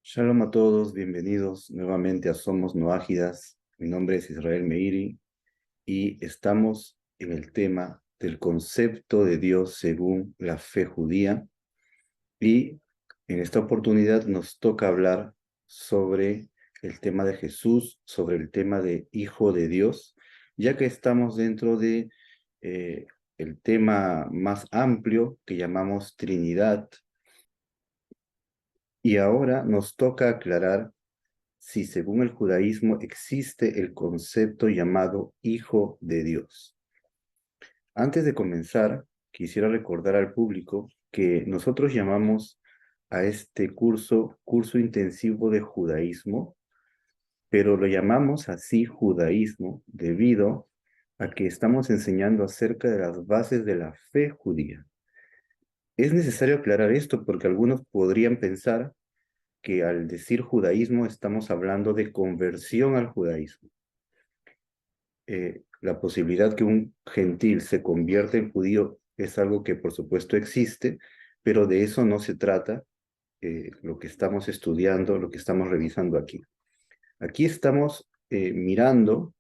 Shalom a todos, bienvenidos nuevamente a Somos Noágidas. Mi nombre es Israel Meiri y estamos en el tema del concepto de Dios según la fe judía. Y en esta oportunidad nos toca hablar sobre el tema de Jesús, sobre el tema de Hijo de Dios, ya que estamos dentro de el tema más amplio que llamamos Trinidad. Y ahora nos toca aclarar si según el judaísmo existe el concepto llamado Hijo de Dios. Antes de comenzar, quisiera recordar al público que nosotros llamamos a este curso intensivo de judaísmo, pero lo llamamos así judaísmo debido a que estamos enseñando acerca de las bases de la fe judía. Es necesario aclarar esto porque algunos podrían pensar que al decir judaísmo estamos hablando de conversión al judaísmo. La posibilidad que un gentil se convierta en judío es algo que por supuesto existe, pero de eso no se trata lo que estamos estudiando, lo que estamos revisando aquí. Aquí estamos mirando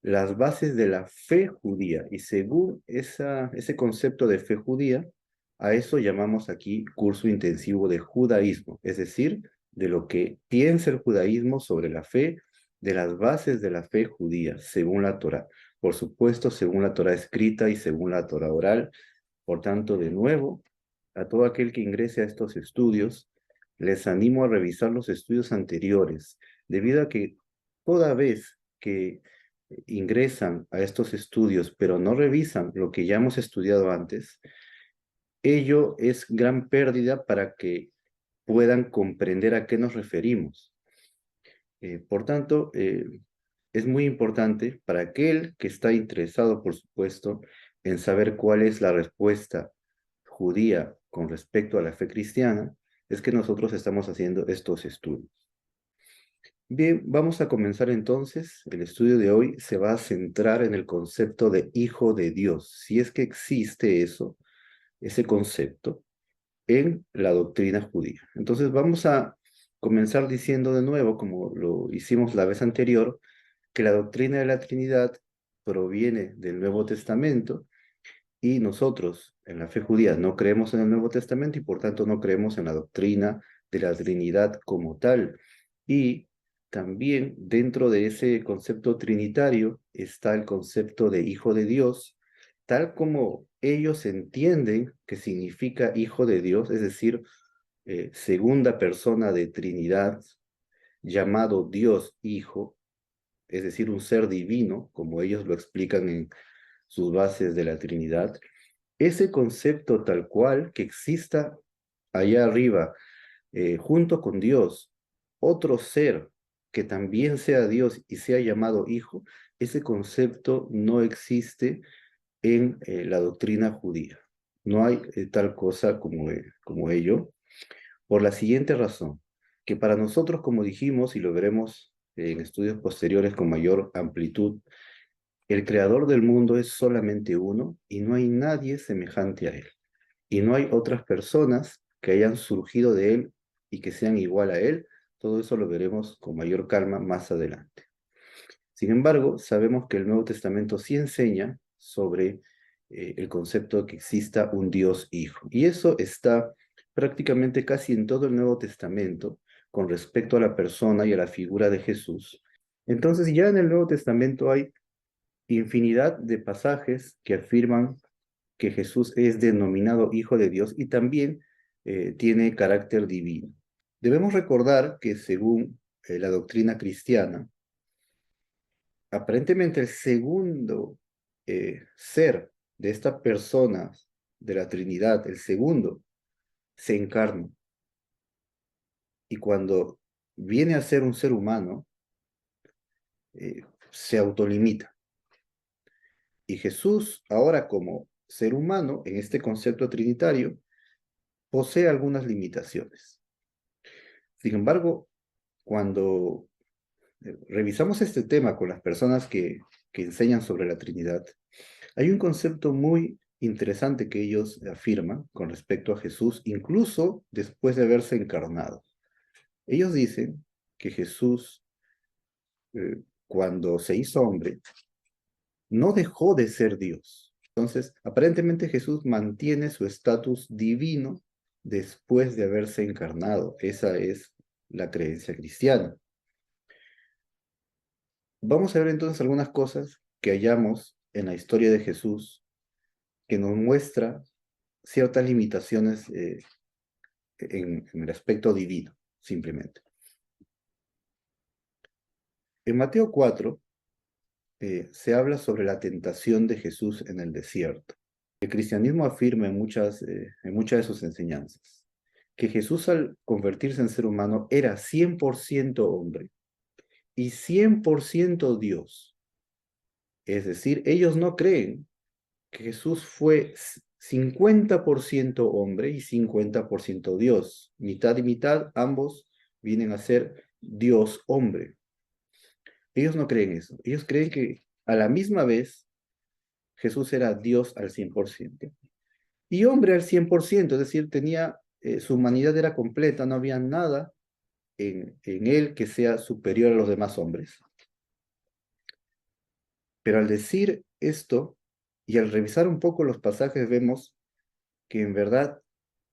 las bases de la fe judía y según ese concepto de fe judía, a eso llamamos aquí curso intensivo de judaísmo, es decir, de lo que piensa el judaísmo sobre la fe, de las bases de la fe judía, según la Torá. Por supuesto, según la Torá escrita y según la Torá oral. Por tanto, de nuevo, a todo aquel que ingrese a estos estudios, les animo a revisar los estudios anteriores, debido a que toda vez que ingresan a estos estudios, pero no revisan lo que ya hemos estudiado antes, ello es gran pérdida para que puedan comprender a qué nos referimos. Por tanto, es muy importante para aquel que está interesado, por supuesto, en saber cuál es la respuesta judía con respecto a la fe cristiana, es que nosotros estamos haciendo estos estudios. Bien, vamos a comenzar entonces. El estudio de hoy se va a centrar en el concepto de Hijo de Dios, si es que existe ese concepto en la doctrina judía. Entonces vamos a comenzar diciendo de nuevo, como lo hicimos la vez anterior, que la doctrina de la Trinidad proviene del Nuevo Testamento y nosotros en la fe judía no creemos en el Nuevo Testamento y por tanto no creemos en la doctrina de la Trinidad como tal. Y también dentro de ese concepto trinitario está el concepto de Hijo de Dios, tal como ellos entienden que significa Hijo de Dios, es decir, segunda persona de Trinidad, llamado Dios Hijo, es decir, un ser divino, como ellos lo explican en sus bases de la Trinidad. Ese concepto tal cual que exista allá arriba, junto con Dios, otro ser que también sea Dios y sea llamado Hijo, ese concepto no existe en la doctrina judía. No hay tal cosa como ello, por la siguiente razón, que para nosotros, como dijimos, y lo veremos en estudios posteriores con mayor amplitud, el creador del mundo es solamente uno y no hay nadie semejante a él. Y no hay otras personas que hayan surgido de él y que sean igual a él. Todo eso lo veremos con mayor calma más adelante. Sin embargo, sabemos que el Nuevo Testamento sí enseña sobre el concepto de que exista un Dios Hijo. Y eso está prácticamente casi en todo el Nuevo Testamento con respecto a la persona y a la figura de Jesús. Entonces ya en el Nuevo Testamento hay infinidad de pasajes que afirman que Jesús es denominado Hijo de Dios y también tiene carácter divino. Debemos recordar que según la doctrina cristiana, aparentemente el segundo ser de estas personas de la Trinidad, el segundo, se encarna. Y cuando viene a ser un ser humano, se autolimita. Y Jesús, ahora como ser humano, en este concepto trinitario, posee algunas limitaciones. Sin embargo, cuando revisamos este tema con las personas que enseñan sobre la Trinidad, Hay un concepto muy interesante que ellos afirman con respecto a Jesús, incluso después de haberse encarnado. Ellos dicen que Jesús, cuando se hizo hombre, no dejó de ser Dios. Entonces, aparentemente Jesús mantiene su estatus divino después de haberse encarnado. Esa es la creencia cristiana. Vamos a ver entonces algunas cosas que hallamos en la historia de Jesús que nos muestra ciertas limitaciones en el aspecto divino, simplemente. En Mateo 4 se habla sobre la tentación de Jesús en el desierto. El cristianismo afirma en muchas de sus enseñanzas que Jesús, al convertirse en ser humano, era 100% hombre y 100% Dios. Es decir, ellos no creen que Jesús fue 50% hombre y 50% Dios. Mitad y mitad, ambos vienen a ser Dios hombre. Ellos no creen eso. Ellos creen que a la misma vez Jesús era Dios al 100% y hombre al 100%, es decir, su humanidad era completa, no había nada en él que sea superior a los demás hombres. Pero al decir esto y al revisar un poco los pasajes, vemos que en verdad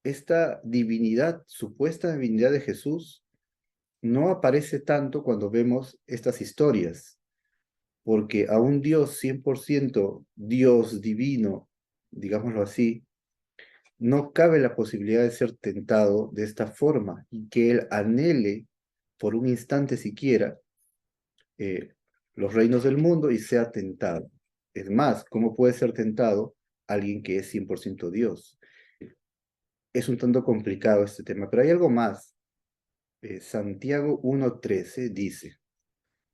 esta divinidad, supuesta divinidad de Jesús, no aparece tanto cuando vemos estas historias, porque a un Dios 100% Dios divino, digámoslo así, no cabe la posibilidad de ser tentado de esta forma y que él anhele por un instante siquiera eh, los reinos del mundo y sea tentado. Es más, ¿cómo puede ser tentado alguien que es 100% Dios? Es un tanto complicado este tema, pero hay algo más. Santiago 1:13 dice,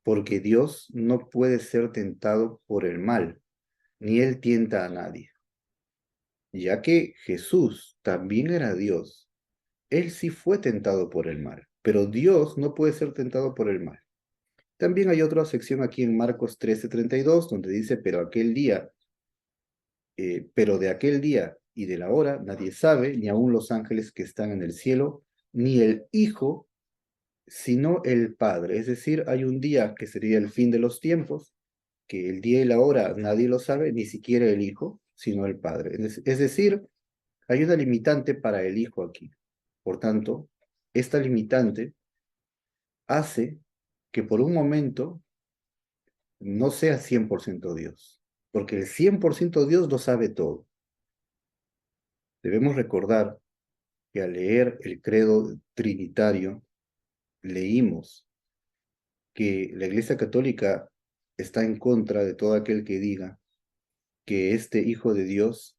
porque Dios no puede ser tentado por el mal, ni él tienta a nadie. Ya que Jesús también era Dios, él sí fue tentado por el mal, pero Dios no puede ser tentado por el mal. También hay otra sección aquí en Marcos 13:32, donde dice, pero de aquel día y de la hora nadie sabe, ni aun los ángeles que están en el cielo, ni el Hijo, sino el Padre. Es decir, hay un día que sería el fin de los tiempos, que el día y la hora nadie lo sabe, ni siquiera el Hijo, sino el Padre. Es decir, hay una limitante para el Hijo aquí. Por tanto, esta limitante hace que por un momento no sea 100% Dios, porque el 100% Dios lo sabe todo. Debemos recordar que al leer el credo trinitario, leímos que la Iglesia Católica está en contra de todo aquel que diga que este Hijo de Dios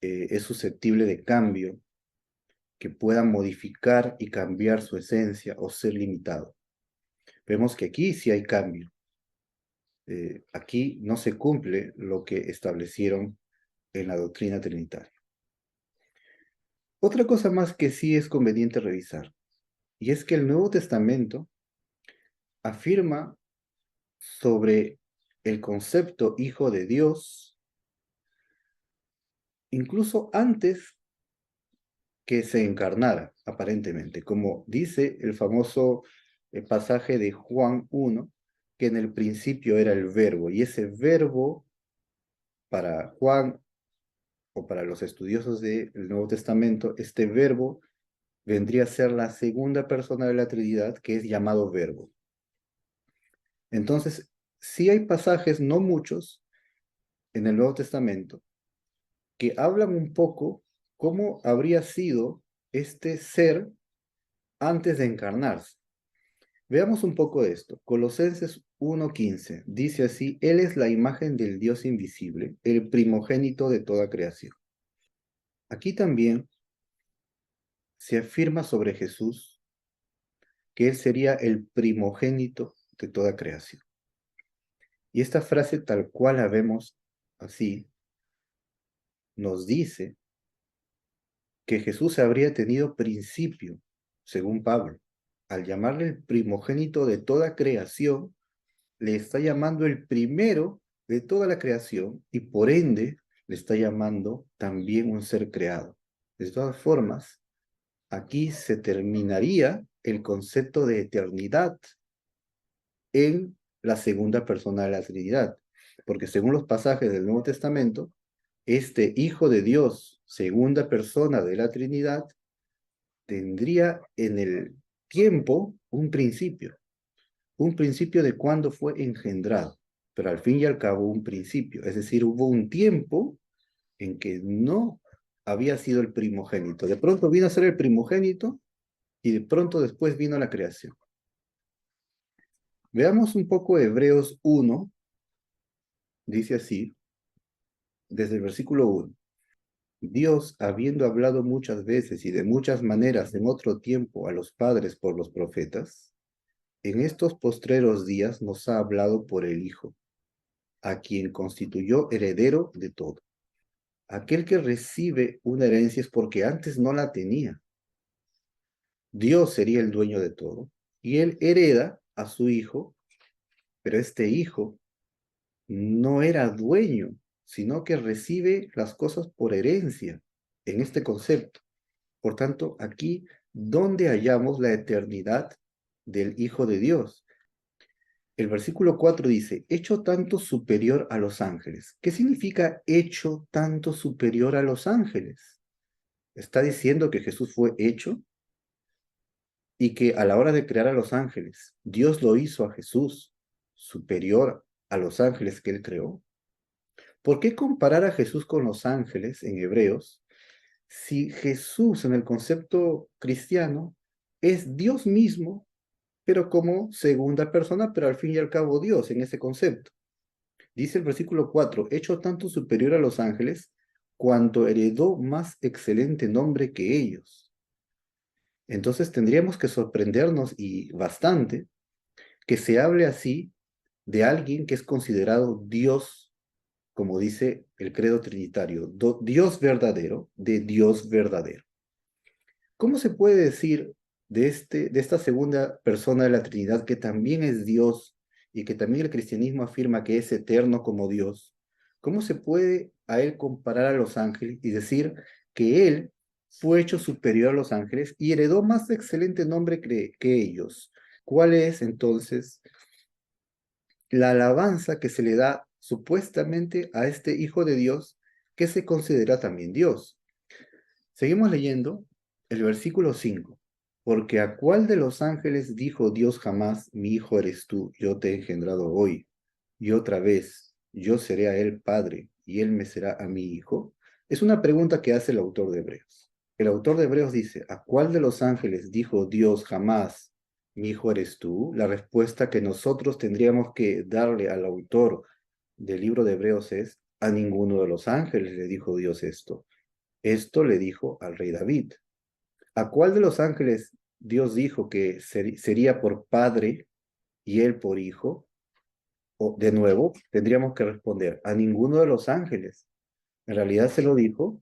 es susceptible de cambio, que pueda modificar y cambiar su esencia o ser limitado. Vemos que aquí sí hay cambio. Aquí no se cumple lo que establecieron en la doctrina trinitaria. Otra cosa más que sí es conveniente revisar, y es que el Nuevo Testamento afirma sobre el concepto Hijo de Dios, incluso antes que se encarnara, aparentemente, como dice el famoso pasaje de Juan 1, que en el principio era el verbo, y ese verbo para Juan o para los estudiosos del Nuevo Testamento, este verbo vendría a ser la segunda persona de la Trinidad, que es llamado verbo. Entonces, sí hay pasajes, no muchos, en el Nuevo Testamento, que hablan un poco cómo habría sido este ser antes de encarnarse. Veamos un poco de esto. Colosenses 1:15 dice así, Él es la imagen del Dios invisible, el primogénito de toda creación. Aquí también se afirma sobre Jesús que Él sería el primogénito de toda creación. Y esta frase tal cual la vemos así, nos dice que Jesús habría tenido principio, según Pablo. Al llamarle el primogénito de toda creación, le está llamando el primero de toda la creación y por ende le está llamando también un ser creado. De todas formas, aquí se terminaría el concepto de eternidad en la segunda persona de la Trinidad, porque según los pasajes del Nuevo Testamento, este Hijo de Dios, segunda persona de la Trinidad, tendría en el tiempo un principio de cuándo fue engendrado, pero al fin y al cabo un principio, es decir, hubo un tiempo en que no había sido el primogénito. De pronto vino a ser el primogénito y de pronto después vino la creación. Veamos un poco Hebreos 1, dice así, desde el versículo 1. Dios, habiendo hablado muchas veces y de muchas maneras en otro tiempo a los padres por los profetas, en estos postreros días nos ha hablado por el Hijo, a quien constituyó heredero de todo. Aquel que recibe una herencia es porque antes no la tenía. Dios sería el dueño de todo, y él hereda a su hijo, pero este hijo no era dueño, sino que recibe las cosas por herencia en este concepto. Por tanto, aquí, ¿dónde hallamos la eternidad del Hijo de Dios? El versículo 4 dice, hecho tanto superior a los ángeles. ¿Qué significa hecho tanto superior a los ángeles? Está diciendo que Jesús fue hecho y que a la hora de crear a los ángeles, Dios lo hizo a Jesús superior a los ángeles que él creó. ¿Por qué comparar a Jesús con los ángeles en Hebreos si Jesús en el concepto cristiano es Dios mismo, pero como segunda persona, pero al fin y al cabo Dios en ese concepto? Dice el versículo 4, hecho tanto superior a los ángeles, cuanto heredó más excelente nombre que ellos. Entonces tendríamos que sorprendernos y bastante que se hable así de alguien que es considerado Dios, como dice el credo trinitario, Dios verdadero, de Dios verdadero. ¿Cómo se puede decir de esta segunda persona de la Trinidad que también es Dios y que también el cristianismo afirma que es eterno como Dios? ¿Cómo se puede a él comparar a los ángeles y decir que él fue hecho superior a los ángeles y heredó más excelente nombre que ellos? ¿Cuál es entonces la alabanza que se le da supuestamente a este Hijo de Dios que se considera también Dios? Seguimos leyendo el versículo 5. Porque a cuál de los ángeles dijo Dios jamás, mi hijo eres tú, yo te he engendrado hoy, y otra vez, yo seré a él padre, y él me será a mi hijo? Es una pregunta que hace el autor de Hebreos. El autor de Hebreos dice, ¿a cuál de los ángeles dijo Dios jamás, mi hijo eres tú? La respuesta que nosotros tendríamos que darle al autor del libro de Hebreos es, a ninguno de los ángeles le dijo Dios esto. Esto le dijo al rey David. ¿A cuál de los ángeles Dios dijo que sería por padre y él por hijo? O, de nuevo, tendríamos que responder, a ninguno de los ángeles. En realidad se lo dijo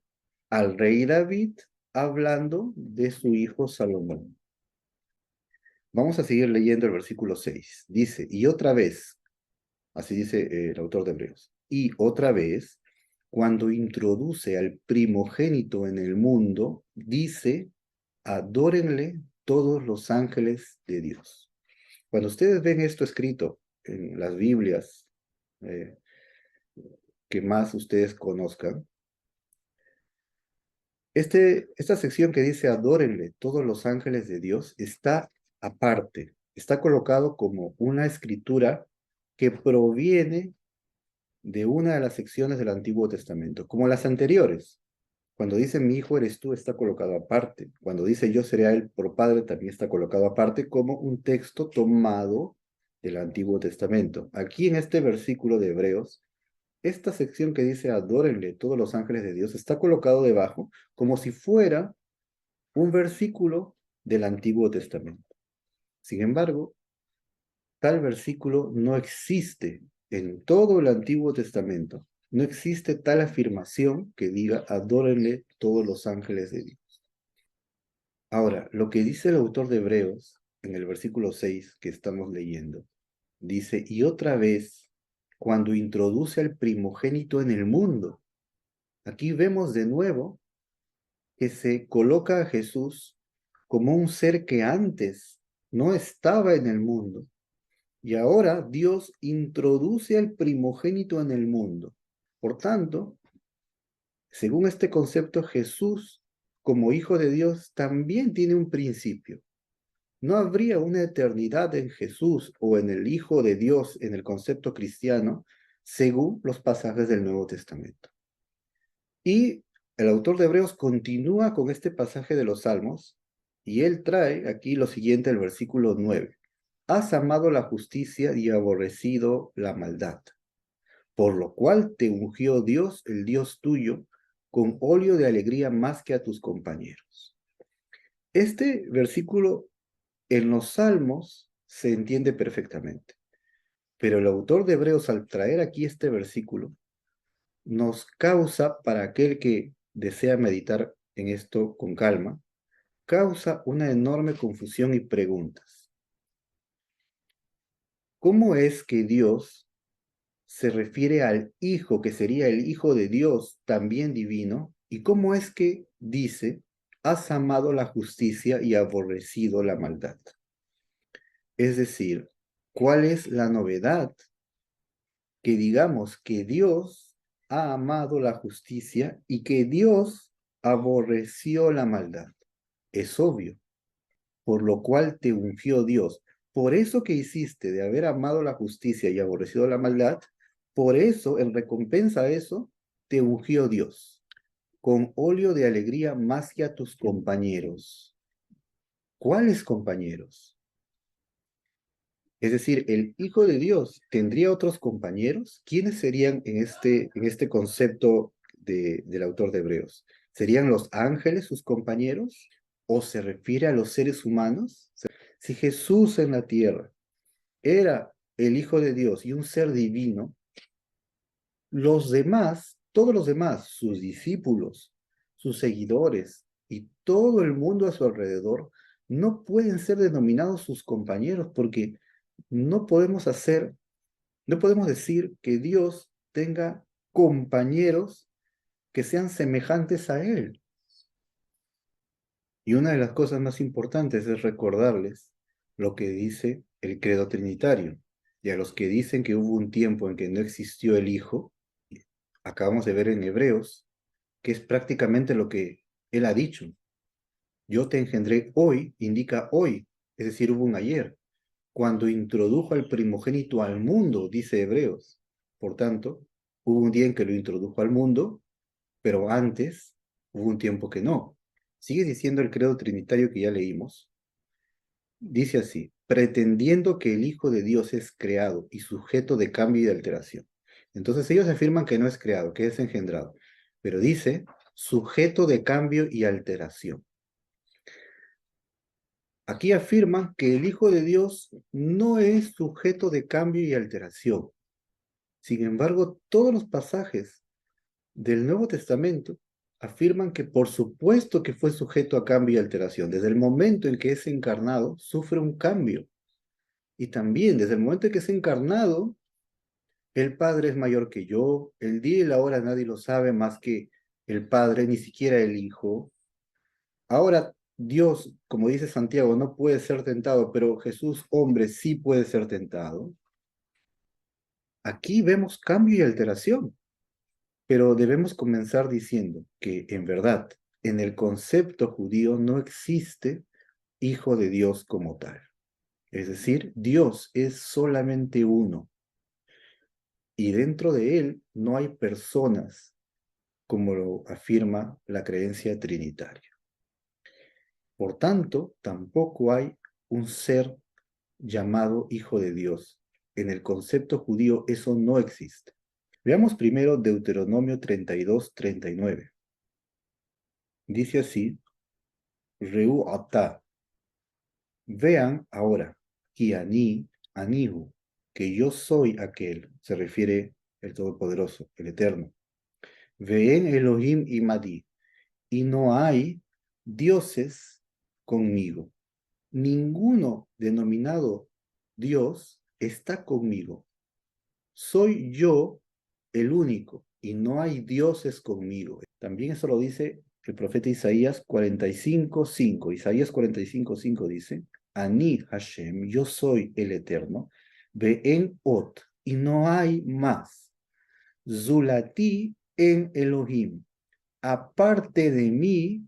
al rey David hablando de su hijo Salomón. Vamos a seguir leyendo el versículo 6. Dice, y otra vez, así dice el autor de Hebreos, y otra vez, cuando introduce al primogénito en el mundo, dice, adórenle todos los ángeles de Dios. Cuando ustedes ven esto escrito en las Biblias eh, que más ustedes conozcan, esta sección que dice adórenle todos los ángeles de Dios está aparte, está colocado como una escritura que proviene de una de las secciones del Antiguo Testamento, como las anteriores. Cuando dice mi hijo eres tú, está colocado aparte. Cuando dice yo seré a él por padre, también está colocado aparte como un texto tomado del Antiguo Testamento. Aquí en este versículo de Hebreos, esta sección que dice adórenle todos los ángeles de Dios está colocado debajo como si fuera un versículo del Antiguo Testamento. Sin embargo, tal versículo no existe en todo el Antiguo Testamento. No existe tal afirmación que diga adórenle todos los ángeles de Dios. Ahora, lo que dice el autor de Hebreos en el versículo 6 que estamos leyendo, dice, y otra vez, cuando introduce al primogénito en el mundo. Aquí vemos de nuevo que se coloca a Jesús como un ser que antes no estaba en el mundo. Y ahora Dios introduce al primogénito en el mundo. Por tanto, según este concepto, Jesús, como Hijo de Dios, también tiene un principio. No habría una eternidad en Jesús o en el Hijo de Dios en el concepto cristiano, según los pasajes del Nuevo Testamento. Y el autor de Hebreos continúa con este pasaje de los Salmos, y él trae aquí lo siguiente, el versículo 9. Has amado la justicia y aborrecido la maldad, por lo cual te ungió Dios, el Dios tuyo, con óleo de alegría más que a tus compañeros. Este versículo en los Salmos se entiende perfectamente, pero el autor de Hebreos, al traer aquí este versículo, nos causa, para aquel que desea meditar en esto con calma, causa una enorme confusión y preguntas. ¿Cómo es que Dios se refiere al Hijo, que sería el Hijo de Dios, también divino? ¿Y cómo es que dice, has amado la justicia y aborrecido la maldad? Es decir, ¿cuál es la novedad? Que digamos que Dios ha amado la justicia y que Dios aborreció la maldad. Es obvio, por lo cual te ungió Dios. Por eso que hiciste de haber amado la justicia y aborrecido la maldad, por eso, en recompensa a eso, te ungió Dios, con óleo de alegría más que a tus compañeros. ¿Cuáles compañeros? Es decir, el Hijo de Dios tendría otros compañeros. ¿Quiénes serían en este concepto del autor de Hebreos? ¿Serían los ángeles sus compañeros? ¿O se refiere a los seres humanos? Si Jesús en la tierra era el Hijo de Dios y un ser divino, los demás, todos los demás, sus discípulos, sus seguidores y todo el mundo a su alrededor, no pueden ser denominados sus compañeros porque no podemos hacer, no podemos decir que Dios tenga compañeros que sean semejantes a Él. Y una de las cosas más importantes es recordarles lo que dice el credo trinitario. Y a los que dicen que hubo un tiempo en que no existió el Hijo, acabamos de ver en Hebreos, que es prácticamente lo que Él ha dicho. Yo te engendré hoy, indica hoy, es decir, hubo un ayer, cuando introdujo al primogénito al mundo, dice Hebreos. Por tanto, hubo un día en que lo introdujo al mundo, pero antes hubo un tiempo que no. Sigue diciendo el credo trinitario que ya leímos. Dice así, pretendiendo que el Hijo de Dios es creado y sujeto de cambio y de alteración. Entonces ellos afirman que no es creado, que es engendrado, pero dice sujeto de cambio y alteración. Aquí afirman que el Hijo de Dios no es sujeto de cambio y alteración. Sin embargo, todos los pasajes del Nuevo Testamento afirman que por supuesto que fue sujeto a cambio y alteración. Desde el momento en que es encarnado, sufre un cambio. Y también desde el momento en que es encarnado, el Padre es mayor que yo, el día y la hora nadie lo sabe más que el Padre, ni siquiera el Hijo. Ahora, Dios, como dice Santiago, no puede ser tentado, pero Jesús, hombre, sí puede ser tentado. Aquí vemos cambio y alteración, pero debemos comenzar diciendo que, en verdad, en el concepto judío no existe Hijo de Dios como tal. Es decir, Dios es solamente uno, y dentro de él no hay personas, como lo afirma la creencia trinitaria. Por tanto, tampoco hay un ser llamado Hijo de Dios. En el concepto judío eso no existe. Veamos primero Deuteronomio 32-39. Dice así, Reu ata, vean ahora, y anihu, que yo soy aquel, se refiere el Todopoderoso, el Eterno. Veen Elohim y Madi, y no hay dioses conmigo. Ninguno denominado Dios está conmigo. soy yo el único y no hay dioses conmigo. También eso lo dice el profeta Isaías 45:5. Isaías 45:5 dice, Ani Hashem, yo soy el Eterno, Ve'en Ot, y no hay más. Zulati en Elohim, aparte de mí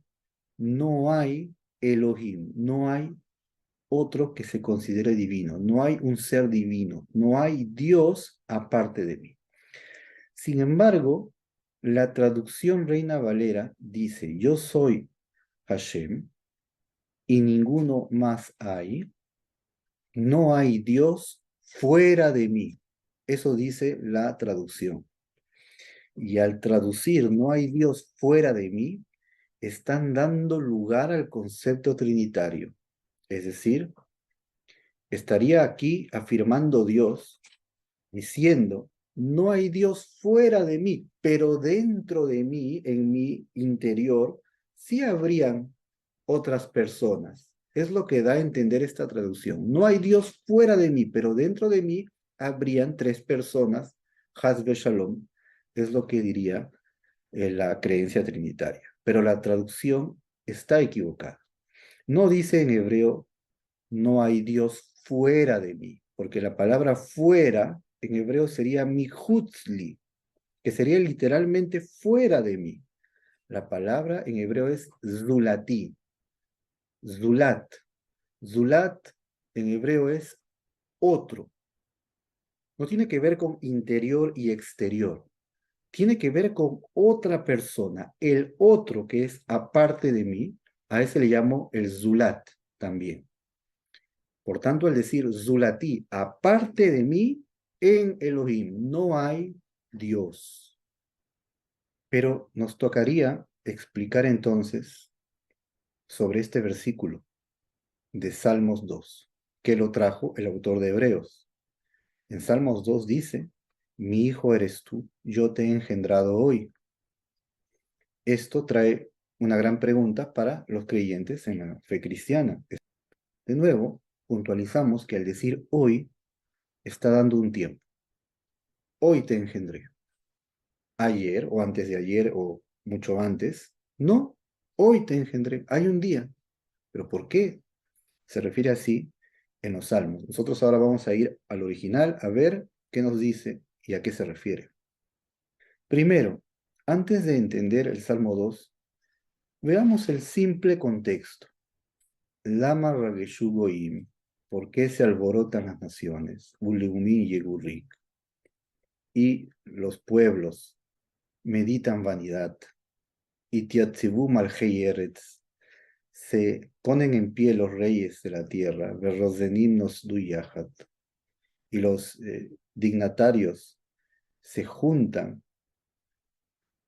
no hay Elohim, no hay otro que se considere divino, no hay un ser divino, no hay Dios aparte de mí. Sin embargo, la traducción Reina Valera dice, yo soy Hashem y ninguno más hay, no hay Dios fuera de mí. Eso dice la traducción. Y al traducir no hay Dios fuera de mí, están dando lugar al concepto trinitario. Es decir, estaría aquí afirmando Dios, diciendo, no hay Dios fuera de mí, pero dentro de mí, en mi interior, sí habrían otras personas. Es lo que da a entender esta traducción. No hay Dios fuera de mí, pero dentro de mí habrían tres personas, Hasbe Shalom, es lo que diría la creencia trinitaria. Pero la traducción está equivocada. No dice en hebreo, no hay Dios fuera de mí, porque la palabra fuera en hebreo sería mihutzli, que sería literalmente fuera de mí. La palabra en hebreo es zulati, zulat. Zulat en hebreo es otro. No tiene que ver con interior y exterior. Tiene que ver con otra persona. El otro que es aparte de mí, a ese le llamo el zulat también. Por tanto, al decir Zulati, aparte de mí, en Elohim no hay Dios. Pero nos tocaría explicar entonces sobre este versículo de Salmos 2, que lo trajo el autor de Hebreos. En Salmos 2 dice, mi hijo eres tú, yo te he engendrado hoy. Esto trae una gran pregunta para los creyentes en la fe cristiana. De nuevo, puntualizamos que al decir hoy, está dando un tiempo. Hoy te engendré. Ayer o antes de ayer o mucho antes. No, hoy te engendré. Hay un día. ¿Pero por qué? Se refiere así en los salmos. Nosotros ahora vamos a ir al original a ver qué nos dice y a qué se refiere. Primero, antes de entender el Salmo 2, veamos el simple contexto. Lama Rageshu Goim. ¿Por qué se alborotan las naciones? Uleumi y Yegurik. Y los pueblos meditan vanidad. Y Tiatzibu Malhei Eretz. Se ponen en pie los reyes de la tierra. Verrozenim nos duyahat. Y los dignatarios se juntan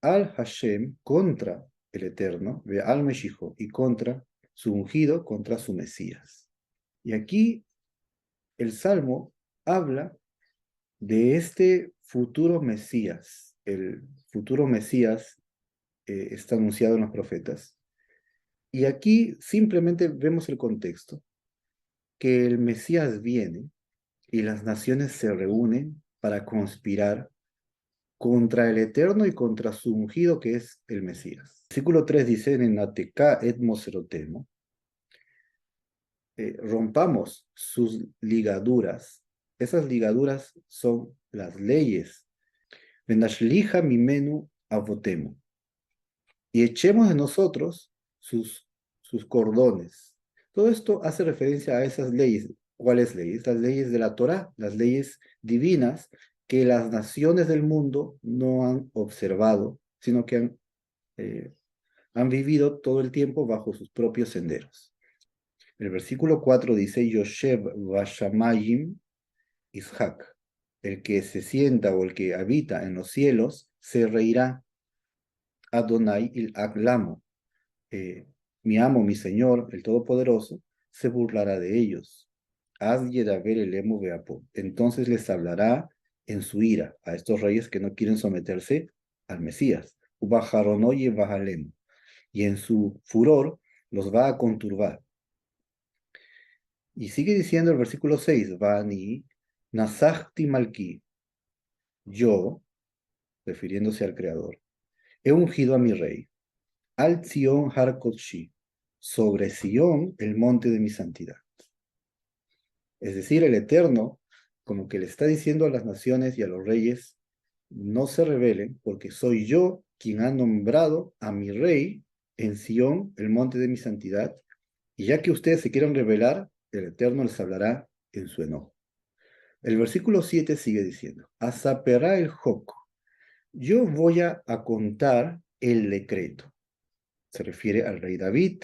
al Hashem contra el Eterno, ve al Meshijo, y contra su ungido, contra su Mesías. Y aquí el Salmo habla de este futuro Mesías. El futuro Mesías está anunciado en los profetas. Y aquí simplemente vemos el contexto, que el Mesías viene y las naciones se reúnen para conspirar contra el Eterno y contra su ungido que es el Mesías. Versículo 3 dice, en Ateka et Moserotemo, rompamos sus ligaduras. Esas ligaduras son las leyes. Venashlija mimenu avotemo. Y echemos de nosotros sus cordones. Todo esto hace referencia a esas leyes. ¿Cuáles leyes? Las leyes de la Torá, las leyes divinas que las naciones del mundo no han observado, sino que han vivido todo el tiempo bajo sus propios senderos. El versículo 4 dice, Yoshev Vashamayim Ishak. El que se sienta o el que habita en los cielos se reirá. Adonai il Aglamo. Mi amo, mi Señor, el Todopoderoso, se burlará de ellos. Entonces les hablará en su ira a estos reyes que no quieren someterse al Mesías. Y en su furor los va a conturbar. Y sigue diciendo el versículo 6, Vani Nasachti Malki. yo, refiriéndose al Creador, he ungido a mi rey, al Zion Har Kodeshi, sobre Sion, el monte de mi santidad. Es decir, el Eterno, como que le está diciendo a las naciones y a los reyes, no se rebelen, porque soy yo quien ha nombrado a mi rey en Sion, el monte de mi santidad, y ya que ustedes se quieran rebelar, el Eterno les hablará en su enojo. El versículo 7 sigue diciendo, Asaperá el Joc, yo voy a contar el decreto. Se refiere al rey David.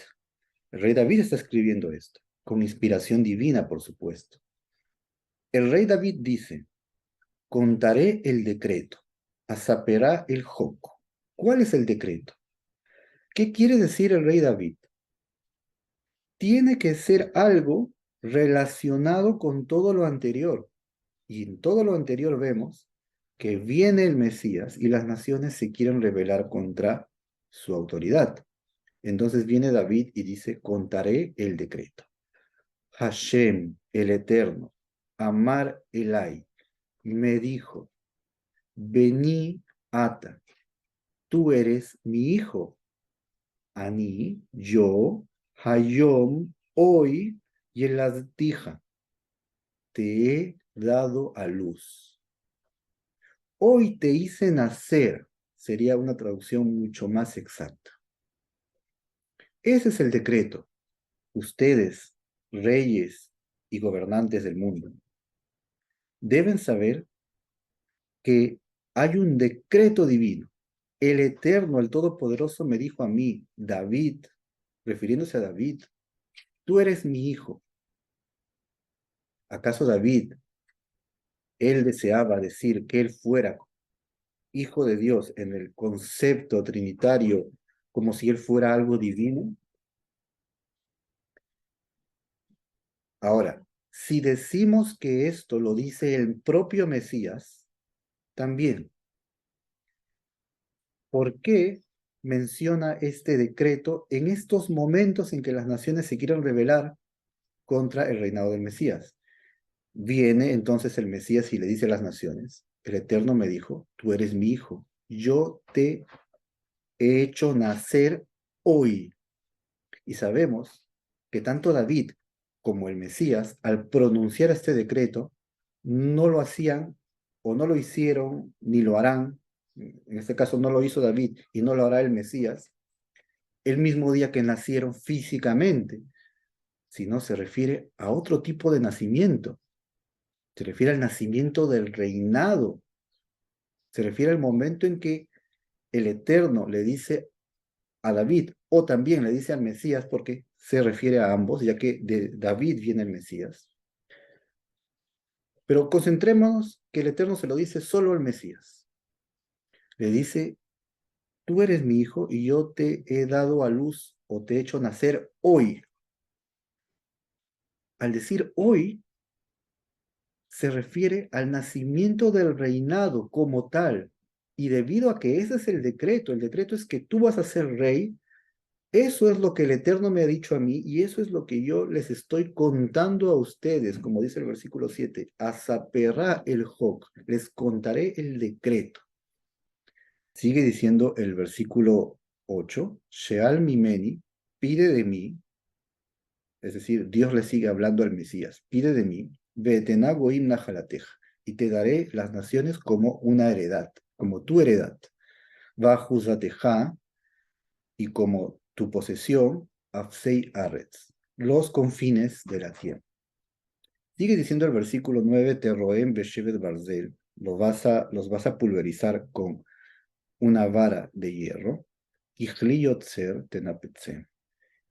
El rey David está escribiendo esto, con inspiración divina, por supuesto. El rey David dice, contaré el decreto, asaperá el joco. ¿Cuál es el decreto? ¿Qué quiere decir el rey David? Tiene que ser algo relacionado con todo lo anterior. Y en todo lo anterior vemos que viene el Mesías y las naciones se quieren rebelar contra su autoridad. Entonces viene David y dice, contaré el decreto. Hashem, el Eterno, Amar Elai, me dijo, vení ata, tú eres mi hijo. Ani, yo, Hayom, hoy, y en las dija, te he dado a luz. Hoy te hice nacer, sería una traducción mucho más exacta. Ese es el decreto. Ustedes, reyes y gobernantes del mundo, deben saber que hay un decreto divino. El Eterno, el Todopoderoso, me dijo a mí, David, refiriéndose a David, tú eres mi hijo. ¿Acaso David, él deseaba decir que él fuera hijo de Dios en el concepto trinitario como si él fuera algo divino? Ahora, si decimos que esto lo dice el propio Mesías, también, ¿por qué menciona este decreto en estos momentos en que las naciones se quieren rebelar contra el reinado del Mesías? Viene entonces el Mesías y le dice a las naciones, el Eterno me dijo, tú eres mi hijo, yo te he hecho nacer hoy. Y sabemos que tanto David como el Mesías, al pronunciar este decreto, no lo hacían o no lo hicieron ni lo harán, en este caso no lo hizo David y no lo hará el Mesías, el mismo día que nacieron físicamente, sino se refiere a otro tipo de nacimiento, se refiere al nacimiento del reinado, se refiere al momento en que el Eterno le dice a David, o también le dice al Mesías, porque se refiere a ambos, ya que de David viene el Mesías. Pero concentrémonos que el Eterno se lo dice solo al Mesías. Le dice, tú eres mi hijo y yo te he dado a luz o te he hecho nacer hoy. Al decir hoy, se refiere al nacimiento del reinado como tal. Y debido a que ese es el decreto es que tú vas a ser rey. Eso es lo que el Eterno me ha dicho a mí y eso es lo que yo les estoy contando a ustedes, como dice el versículo 7, Asaperá el Joc, les contaré el decreto. Sigue diciendo el versículo 8, Sheal Mimeni, pide de mí, es decir, Dios le sigue hablando al Mesías, pide de mí, Betenagoim Nahalateja, y te daré las naciones como una heredad, como tu heredad. Bajuzateja, y como tu posesión, Afsei Arretz, los confines de la tierra. Sigue diciendo el versículo 9, Terroem Beshevet Barzel, los vas a pulverizar con una vara de hierro, Ichli Yotzer Tenapetzem,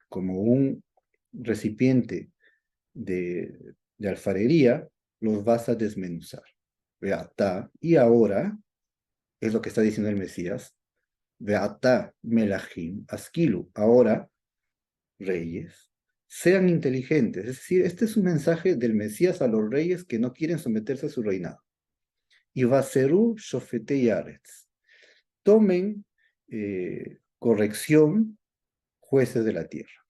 como un recipiente de alfarería, los vas a desmenuzar. Beata, y ahora, es lo que está diciendo el Mesías, Beata Melahim Askilu, ahora reyes, sean inteligentes. Es decir, este es un mensaje del Mesías a los reyes que no quieren someterse a su reinado. Y Vaserú Shofete Yaretz. Tomen corrección, jueces de la tierra.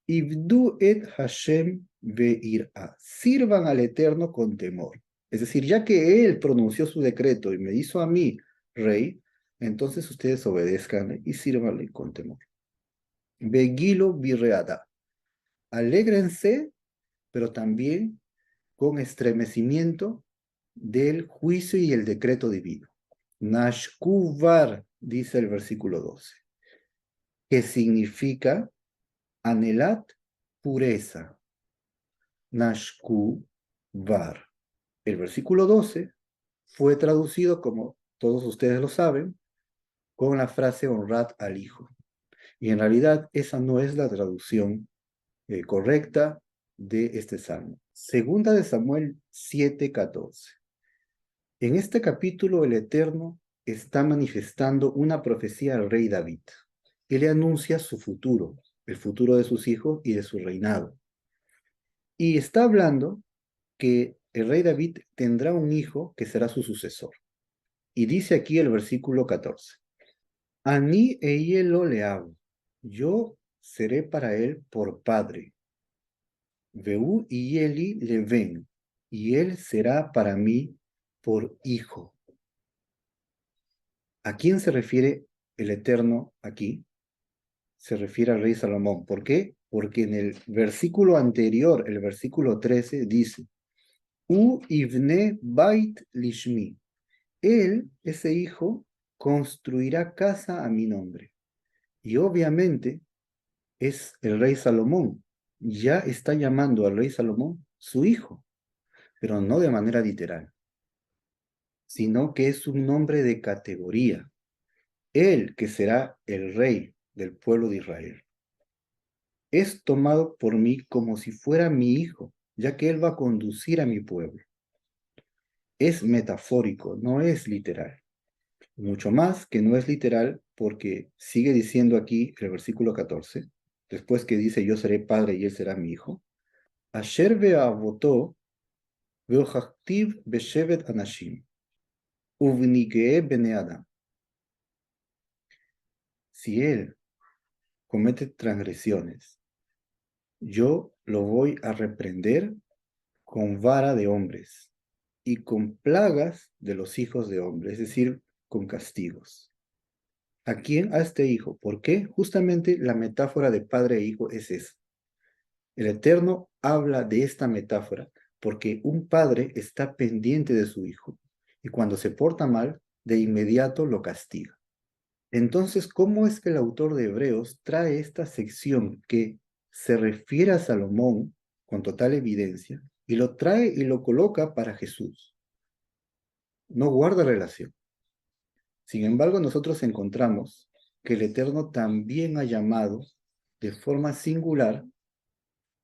Ibdu et Hashem ve'ir'a. Sirvan al Eterno con temor. Es decir, ya que él pronunció su decreto y me hizo a mí rey, entonces ustedes obedezcan y sírvanle con temor. Begilo birreada. Alégrense, pero también con estremecimiento del juicio y el decreto divino. Nashkuvar, dice el versículo 12, que significa anelat, pureza. Nashkuvar. El versículo 12 fue traducido, como todos ustedes lo saben, con la frase honrad al Hijo. Y en realidad esa no es la traducción correcta de este salmo. Segunda de Samuel 7:14. En este capítulo el Eterno está manifestando una profecía al rey David. Él le anuncia su futuro, el futuro de sus hijos y de su reinado. Y está hablando que el rey David tendrá un hijo que será su sucesor. Y dice aquí el versículo 14. Ani eyelo le hago. Yo seré para él por padre. Veu y Eli le ven. Y él será para mí por hijo. ¿A quién se refiere el Eterno aquí? Se refiere al rey Salomón. ¿Por qué? Porque en el versículo anterior, el versículo 13, dice, U ivne bait lishmi. Él, ese hijo, construirá casa a mi nombre. Y obviamente es el rey Salomón. Ya está llamando al rey Salomón su hijo, pero no de manera literal, sino que es un nombre de categoría. Él que será el rey del pueblo de Israel es tomado por mí como si fuera mi hijo, ya que él va a conducir a mi pueblo. Es metafórico, no es literal. Mucho más que no es literal porque sigue diciendo aquí el versículo 14, después que dice yo seré padre y él será mi hijo. Asher ve'avotó ve'ochaktiv beshevet anashim uvnigee bene Adam. Si él comete transgresiones, yo lo voy a reprender con vara de hombres y con plagas de los hijos de hombres, es decir, con castigos. ¿A quién? A este hijo. ¿Por qué? Justamente la metáfora de padre e hijo es esa. El Eterno habla de esta metáfora porque un padre está pendiente de su hijo y cuando se porta mal, de inmediato lo castiga. Entonces, ¿cómo es que el autor de Hebreos trae esta sección que se refiere a Salomón con total evidencia y lo trae y lo coloca para Jesús? No guarda relación. Sin embargo, nosotros encontramos que el Eterno también ha llamado de forma singular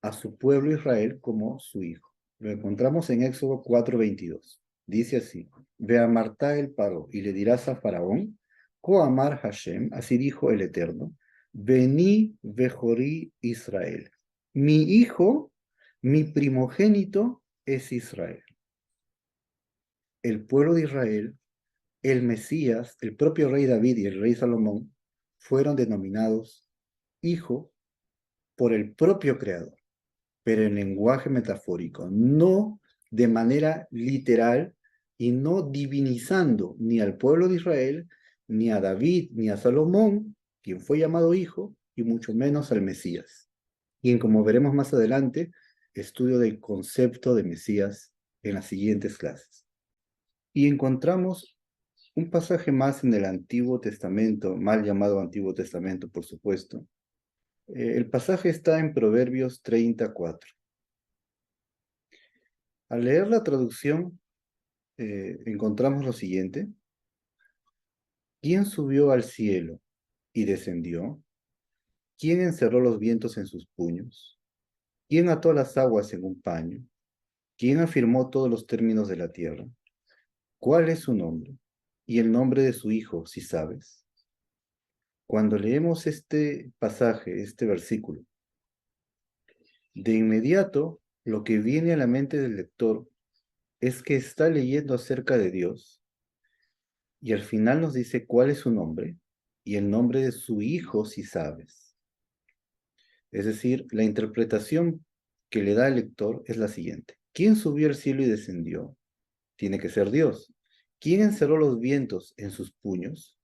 a su pueblo Israel como su hijo. Lo encontramos en Éxodo 4:22. Dice así, ve a Marta el paro y le dirás a Faraón, Coamar Hashem, así dijo el Eterno, vení vejorí Israel. Mi hijo, mi primogénito es Israel. El pueblo de Israel, el Mesías, el propio rey David y el rey Salomón fueron denominados hijo por el propio Creador, pero en lenguaje metafórico, no de manera literal y no divinizando ni al pueblo de Israel, ni a David, ni a Salomón, quien fue llamado hijo, y mucho menos al Mesías. Y como veremos más adelante, estudio del concepto de Mesías en las siguientes clases. Y encontramos un pasaje más en el Antiguo Testamento, mal llamado Antiguo Testamento, por supuesto. El pasaje está en Proverbios 34. Al leer la traducción, encontramos lo siguiente. ¿Quién subió al cielo y descendió? ¿Quién encerró los vientos en sus puños? ¿Quién ató las aguas en un paño? ¿Quién afirmó todos los términos de la tierra? ¿Cuál es su nombre? Y el nombre de su hijo, si sabes. Cuando leemos este pasaje, este versículo, de inmediato lo que viene a la mente del lector es que está leyendo acerca de Dios y al final nos dice cuál es su nombre y el nombre de su hijo, si sabes. Es decir, la interpretación que le da el lector es la siguiente. ¿Quién subió al cielo y descendió? Tiene que ser Dios. ¿Quién encerró los vientos en sus puños?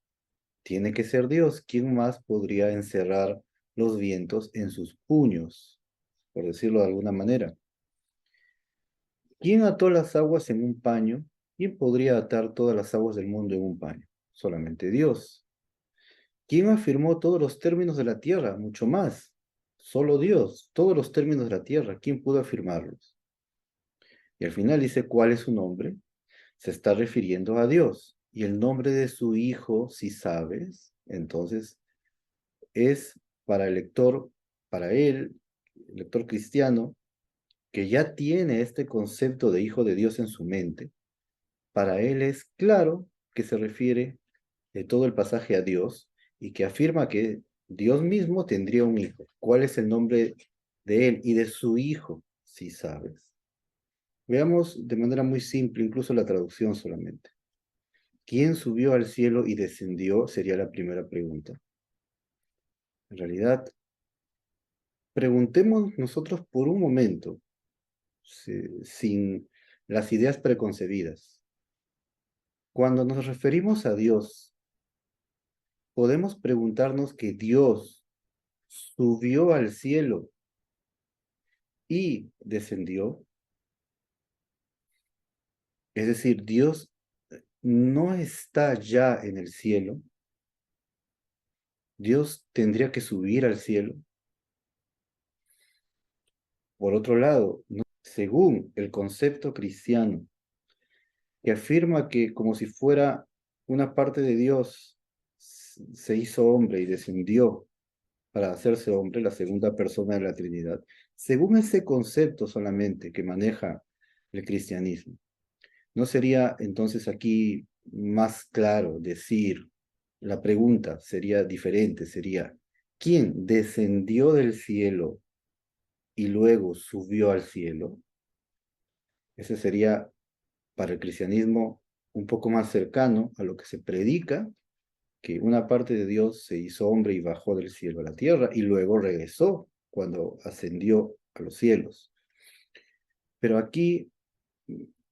Tiene que ser Dios. ¿Quién más podría encerrar los vientos en sus puños? Por decirlo de alguna manera. ¿Quién ató las aguas en un paño? ¿Quién podría atar todas las aguas del mundo en un paño? Solamente Dios. ¿Quién afirmó todos los términos de la tierra? Mucho más. Solo Dios. Todos los términos de la tierra. ¿Quién pudo afirmarlos? Y al final dice, ¿cuál es su nombre? Se está refiriendo a Dios. Y el nombre de su hijo, si sabes, entonces es para el lector, para él, el lector cristiano, que ya tiene este concepto de hijo de Dios en su mente. Para él es claro que se refiere de todo el pasaje a Dios y que afirma que Dios mismo tendría un hijo. ¿Cuál es el nombre de él y de su hijo? Si sabes. Veamos de manera muy simple, incluso la traducción solamente. ¿Quién subió al cielo y descendió? Sería la primera pregunta. En realidad, preguntemos nosotros por un momento, sin las ideas preconcebidas. Cuando nos referimos a Dios, podemos preguntarnos que Dios subió al cielo y descendió. Es decir, Dios no está ya en el cielo. Dios tendría que subir al cielo. Por otro lado, ¿no? Según el concepto cristiano, que afirma que como si fuera una parte de Dios, se hizo hombre y descendió para hacerse hombre, la segunda persona de la Trinidad, según ese concepto solamente que maneja el cristianismo, ¿no sería entonces aquí más claro decir, la pregunta sería diferente, sería, ¿quién descendió del cielo y luego subió al cielo? Ese sería para el cristianismo un poco más cercano a lo que se predica, que una parte de Dios se hizo hombre y bajó del cielo a la tierra y luego regresó cuando ascendió a los cielos. Pero aquí,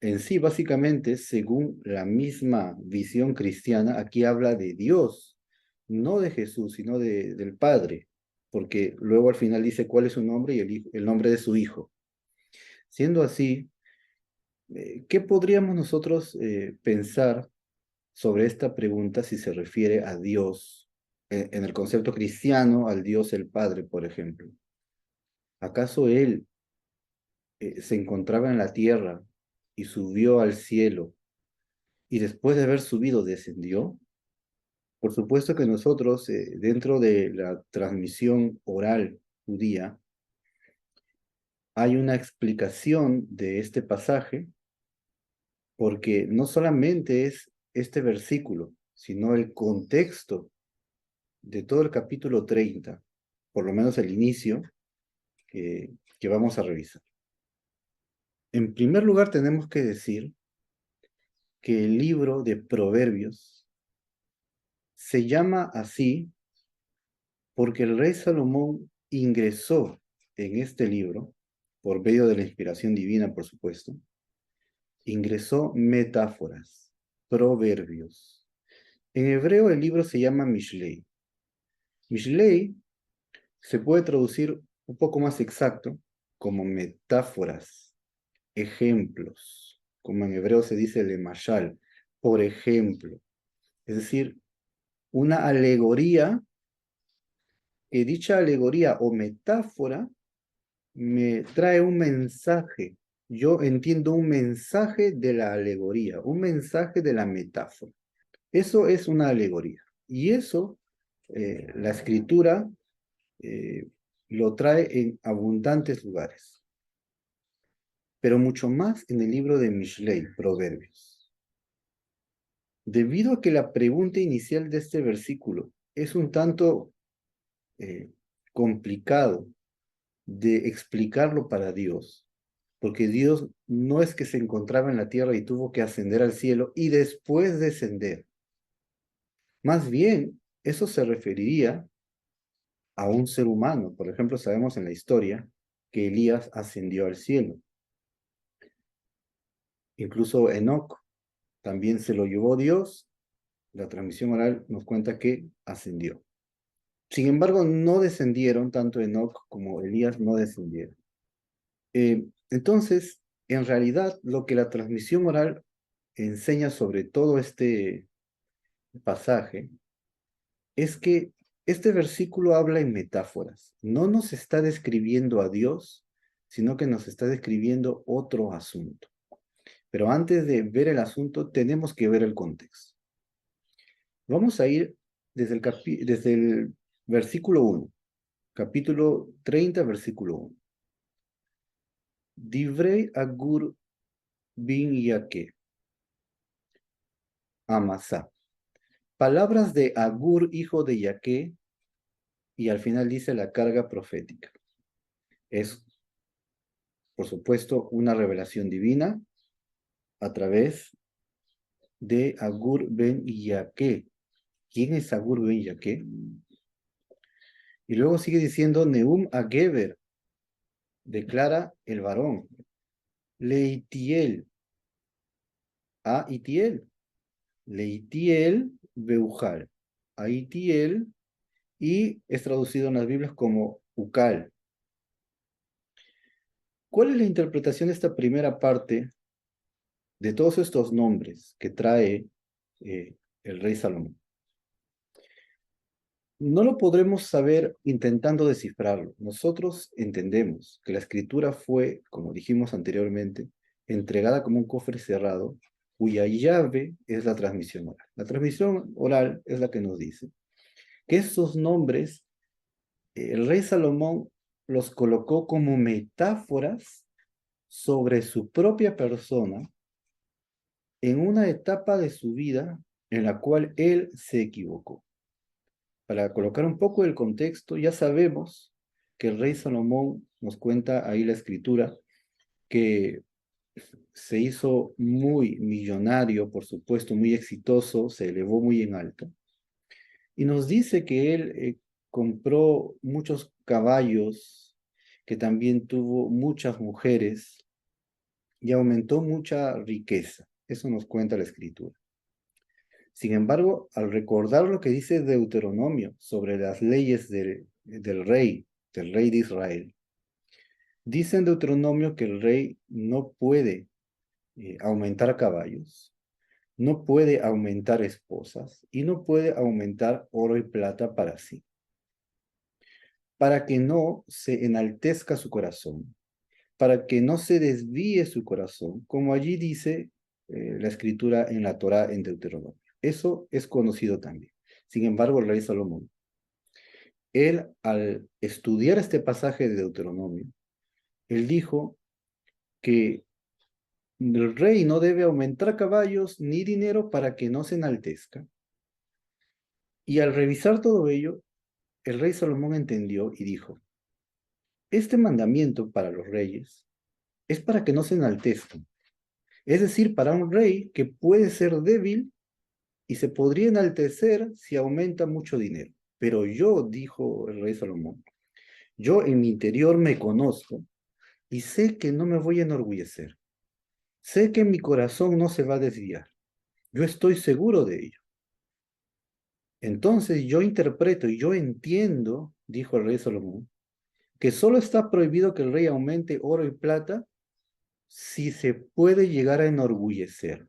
en sí, básicamente, según la misma visión cristiana, aquí habla de Dios, no de Jesús, sino del Padre, porque luego al final dice cuál es su nombre y el nombre de su Hijo. Siendo así, ¿qué podríamos nosotros pensar sobre esta pregunta si se refiere a Dios, en el concepto cristiano, al Dios el Padre, por ejemplo? ¿Acaso Él se encontraba en la tierra y subió al cielo y después de haber subido descendió? Por supuesto que nosotros, dentro de la transmisión oral judía, hay una explicación de este pasaje, porque no solamente es este versículo, sino el contexto de todo el capítulo 30, por lo menos el inicio, que vamos a revisar. En primer lugar, tenemos que decir que el libro de Proverbios se llama así porque el rey Salomón ingresó en este libro, por medio de la inspiración divina, por supuesto, ingresó metáforas, proverbios. En hebreo el libro se llama Mishlei. Mishlei se puede traducir un poco más exacto como metáforas, ejemplos, como en hebreo se dice lemashal, por ejemplo. Es decir, una alegoría, que dicha alegoría o metáfora me trae un mensaje. Yo entiendo un mensaje de la alegoría, un mensaje de la metáfora. Eso es una alegoría. Y eso, la escritura eh, lo trae en abundantes lugares, pero mucho más en el libro de Mishlei, Proverbios. Debido a que la pregunta inicial de este versículo es un tanto eh, complicado de explicarlo para Dios, porque Dios no es que se encontraba en la tierra y tuvo que ascender al cielo y después descender. Más bien, eso se referiría a un ser humano. Por ejemplo, sabemos en la historia que Elías ascendió al cielo. Incluso Enoc también se lo llevó Dios. La transmisión oral nos cuenta que ascendió. Sin embargo, no descendieron, tanto Enoc como Elías no descendieron. Entonces, en realidad, lo que la transmisión oral enseña sobre todo este pasaje es que este versículo habla en metáforas. No nos está describiendo a Dios, sino que nos está describiendo otro asunto. Pero antes de ver el asunto, tenemos que ver el contexto. Vamos a ir desde el versículo 1, capítulo 30, versículo 1. Divrei Agur bin Yaque, Amasa. Palabras de Agur, hijo de Yaque, y al final dice la carga profética. Es, por supuesto, una revelación divina a través de Agur ben Yaque. ¿Quién es Agur ben Yaque? Y luego sigue diciendo Neum Ageber, declara el varón. Leitiel, a Itiel. Leitiel Beujal, a Itiel, y es traducido en las Biblias como Ucal. ¿Cuál es la interpretación de esta primera parte de todos estos nombres que trae el rey Salomón? No lo podremos saber intentando descifrarlo. Nosotros entendemos que la escritura fue, como dijimos anteriormente, entregada como un cofre cerrado, cuya llave es la transmisión oral. La transmisión oral es la que nos dice que estos nombres, el rey Salomón los colocó como metáforas sobre su propia persona en una etapa de su vida en la cual él se equivocó. Para colocar un poco el contexto, ya sabemos que el rey Salomón, nos cuenta ahí la escritura, que se hizo muy millonario, por supuesto, muy exitoso, se elevó muy en alto, y nos dice que él compró muchos caballos, que también tuvo muchas mujeres y aumentó mucha riqueza. Eso nos cuenta la escritura. Sin embargo, al recordar lo que dice Deuteronomio sobre las leyes del rey de Israel, dice en Deuteronomio que el rey no puede aumentar caballos, no puede aumentar esposas y no puede aumentar oro y plata para sí, para que no se enaltezca su corazón, para que no se desvíe su corazón, como allí dice la escritura en la Torá en Deuteronomio. Eso es conocido también. Sin embargo, el rey Salomón, él al estudiar este pasaje de Deuteronomio, él dijo que el rey no debe aumentar caballos ni dinero para que no se enaltezca. Y al revisar todo ello, el rey Salomón entendió y dijo, este mandamiento para los reyes es para que no se enaltezcan. Es decir, para un rey que puede ser débil y se podría enaltecer si aumenta mucho dinero. Pero yo, dijo el rey Salomón, yo en mi interior me conozco y sé que no me voy a enorgullecer. Sé que mi corazón no se va a desviar. Yo estoy seguro de ello. Entonces yo interpreto y yo entiendo, dijo el rey Salomón, que solo está prohibido que el rey aumente oro y plata si se puede llegar a enorgullecer.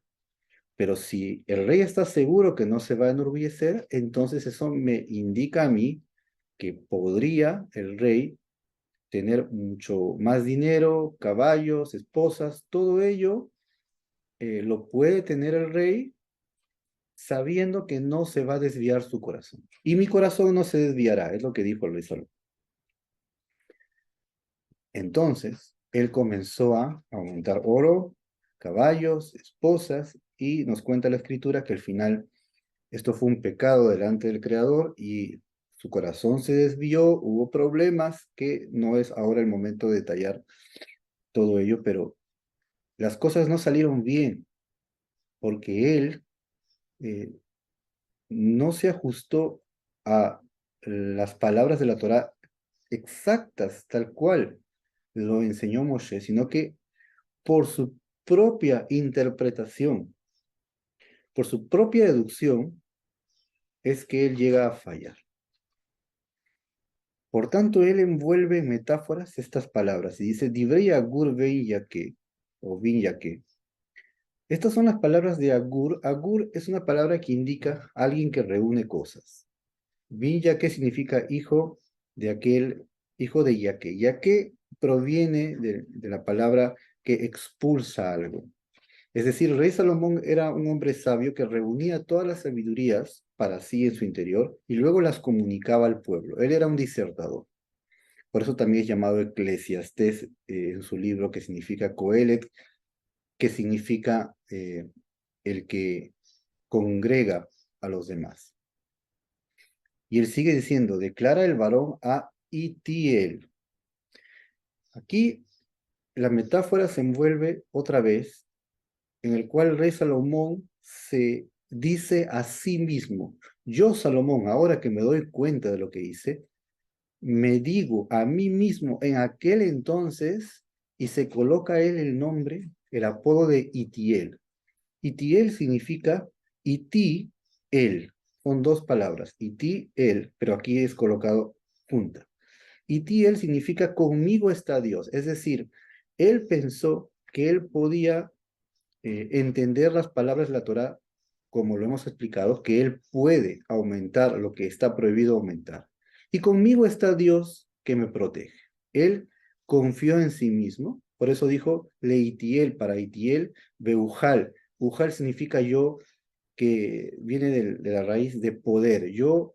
Pero si el rey está seguro que no se va a enorgullecer, entonces eso me indica a mí que podría el rey tener mucho más dinero, caballos, esposas, todo ello lo puede tener el rey sabiendo que no se va a desviar su corazón. Y mi corazón no se desviará, es lo que dijo el rey Salomón. Entonces, él comenzó a aumentar oro, caballos, esposas, y nos cuenta la escritura que al final esto fue un pecado delante del Creador y su corazón se desvió, hubo problemas que no es ahora el momento de detallar todo ello, pero las cosas no salieron bien porque él eh, no se ajustó a las palabras de la Torá exactas, tal cual lo enseñó Moshe, sino que por su propia interpretación, por su propia deducción, es que él llega a fallar. Por tanto, él envuelve en metáforas estas palabras y dice, Divrei Agur Vein Yaque, o Bin Yaque. Estas son las palabras de Agur. Agur es una palabra que indica a alguien que reúne cosas. Bin Yaque significa hijo de aquel, hijo de Yaque. Yaque proviene de la palabra que expulsa algo. Es decir, el rey Salomón era un hombre sabio que reunía todas las sabidurías para sí en su interior y luego las comunicaba al pueblo. Él era un disertador. Por eso también es llamado Eclesiastés en su libro, que significa Coelet, que significa el que congrega a los demás. Y él sigue diciendo, declara el varón a Itiel. Aquí la metáfora se envuelve otra vez, en el cual el rey Salomón se dice a sí mismo, yo Salomón, ahora que me doy cuenta de lo que hice, me digo a mí mismo en aquel entonces, y se coloca él el nombre, el apodo de Itiel. Itiel significa Iti, él. Son dos palabras, Iti, él, pero aquí es colocado junta. Itiel significa conmigo está Dios, es decir, él pensó que él podía entender las palabras de la Torá como lo hemos explicado, que él puede aumentar lo que está prohibido aumentar. Y conmigo está Dios que me protege. Él confió en sí mismo, por eso dijo Leitiel para Itiel, Beujal. Ujal significa yo, que viene de la raíz de poder. Yo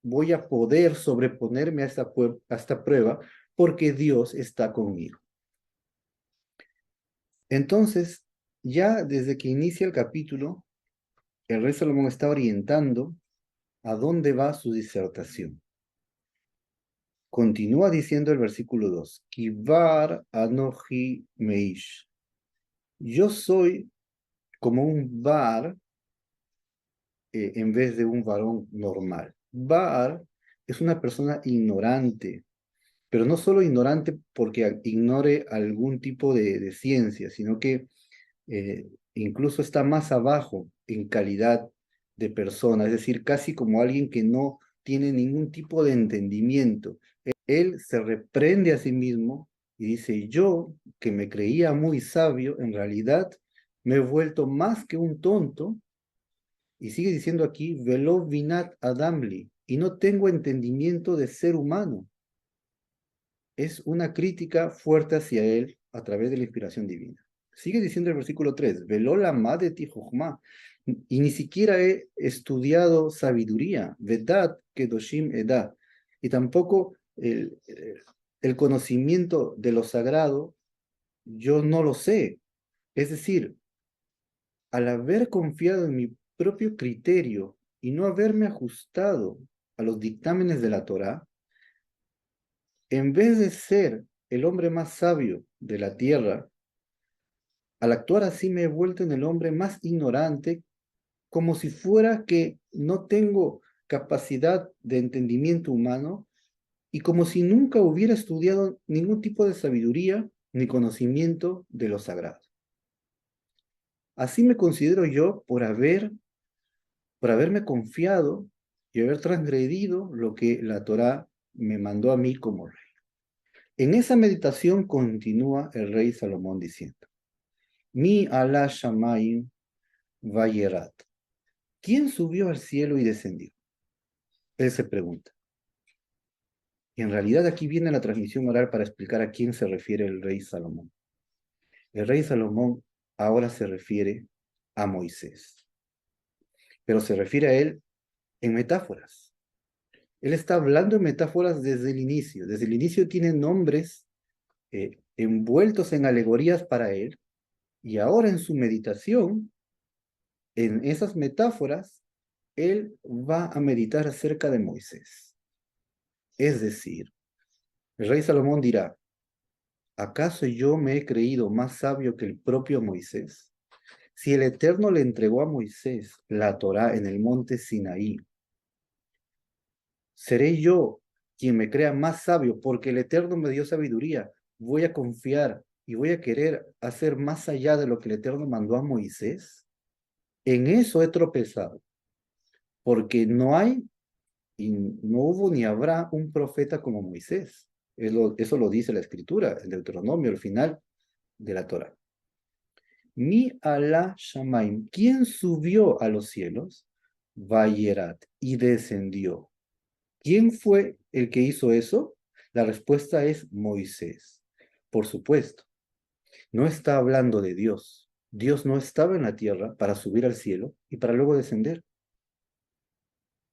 voy a poder sobreponerme a esta prueba porque Dios está conmigo. Entonces, ya desde que inicia el capítulo, el rey Salomón está orientando a dónde va su disertación. Continúa diciendo el versículo 2, Kivar Anoji Meish. Yo soy como un bar en vez de un varón normal. Bar es una persona ignorante, pero no solo ignorante porque ignore algún tipo de ciencia, sino que incluso está más abajo en calidad de persona, es decir, casi como alguien que no tiene ningún tipo de entendimiento. Él se reprende a sí mismo y dice, yo que me creía muy sabio, en realidad me he vuelto más que un tonto, y sigue diciendo aquí, velo vinat adamli, y no tengo entendimiento de ser humano. Es una crítica fuerte hacia él a través de la inspiración divina. Sigue diciendo el versículo 3, veló la madre ti jochma, y ni siquiera he estudiado sabiduría, vedad kedoshim edad, y tampoco el conocimiento de lo sagrado, yo no lo sé. Es decir, al haber confiado en mi propio criterio y no haberme ajustado a los dictámenes de la Torá, en vez de ser el hombre más sabio de la tierra, al actuar así me he vuelto en el hombre más ignorante, como si fuera que no tengo capacidad de entendimiento humano y como si nunca hubiera estudiado ningún tipo de sabiduría ni conocimiento de lo sagrado. Así me considero yo por haberme confiado y haber transgredido lo que la Torá me mandó a mí como rey. En esa meditación continúa el rey Salomón diciendo, Mi ala shamayim vayerat. ¿Quién subió al cielo y descendió? Él se pregunta. Y en realidad aquí viene la transmisión oral para explicar a quién se refiere el rey Salomón. El rey Salomón ahora se refiere a Moisés, pero se refiere a él en metáforas. Él está hablando en metáforas desde el inicio. Desde el inicio tiene nombres envueltos en alegorías para él, y ahora en su meditación, en esas metáforas, él va a meditar acerca de Moisés. Es decir, el rey Salomón dirá, ¿acaso yo me he creído más sabio que el propio Moisés? Si el Eterno le entregó a Moisés la Torá en el monte Sinaí, ¿seré yo quien me crea más sabio porque el Eterno me dio sabiduría? ¿Voy a confiar y voy a querer hacer más allá de lo que el Eterno mandó a Moisés, en eso he tropezado, porque no hay y no hubo ni habrá un profeta como Moisés. Eso lo dice la Escritura, el Deuteronomio, al final de la Torah. Mi ala Shamaim, ¿quién subió a los cielos? Vayerat, y descendió. ¿Quién fue el que hizo eso? La respuesta es Moisés. Por supuesto, no está hablando de Dios. Dios no estaba en la tierra para subir al cielo y para luego descender.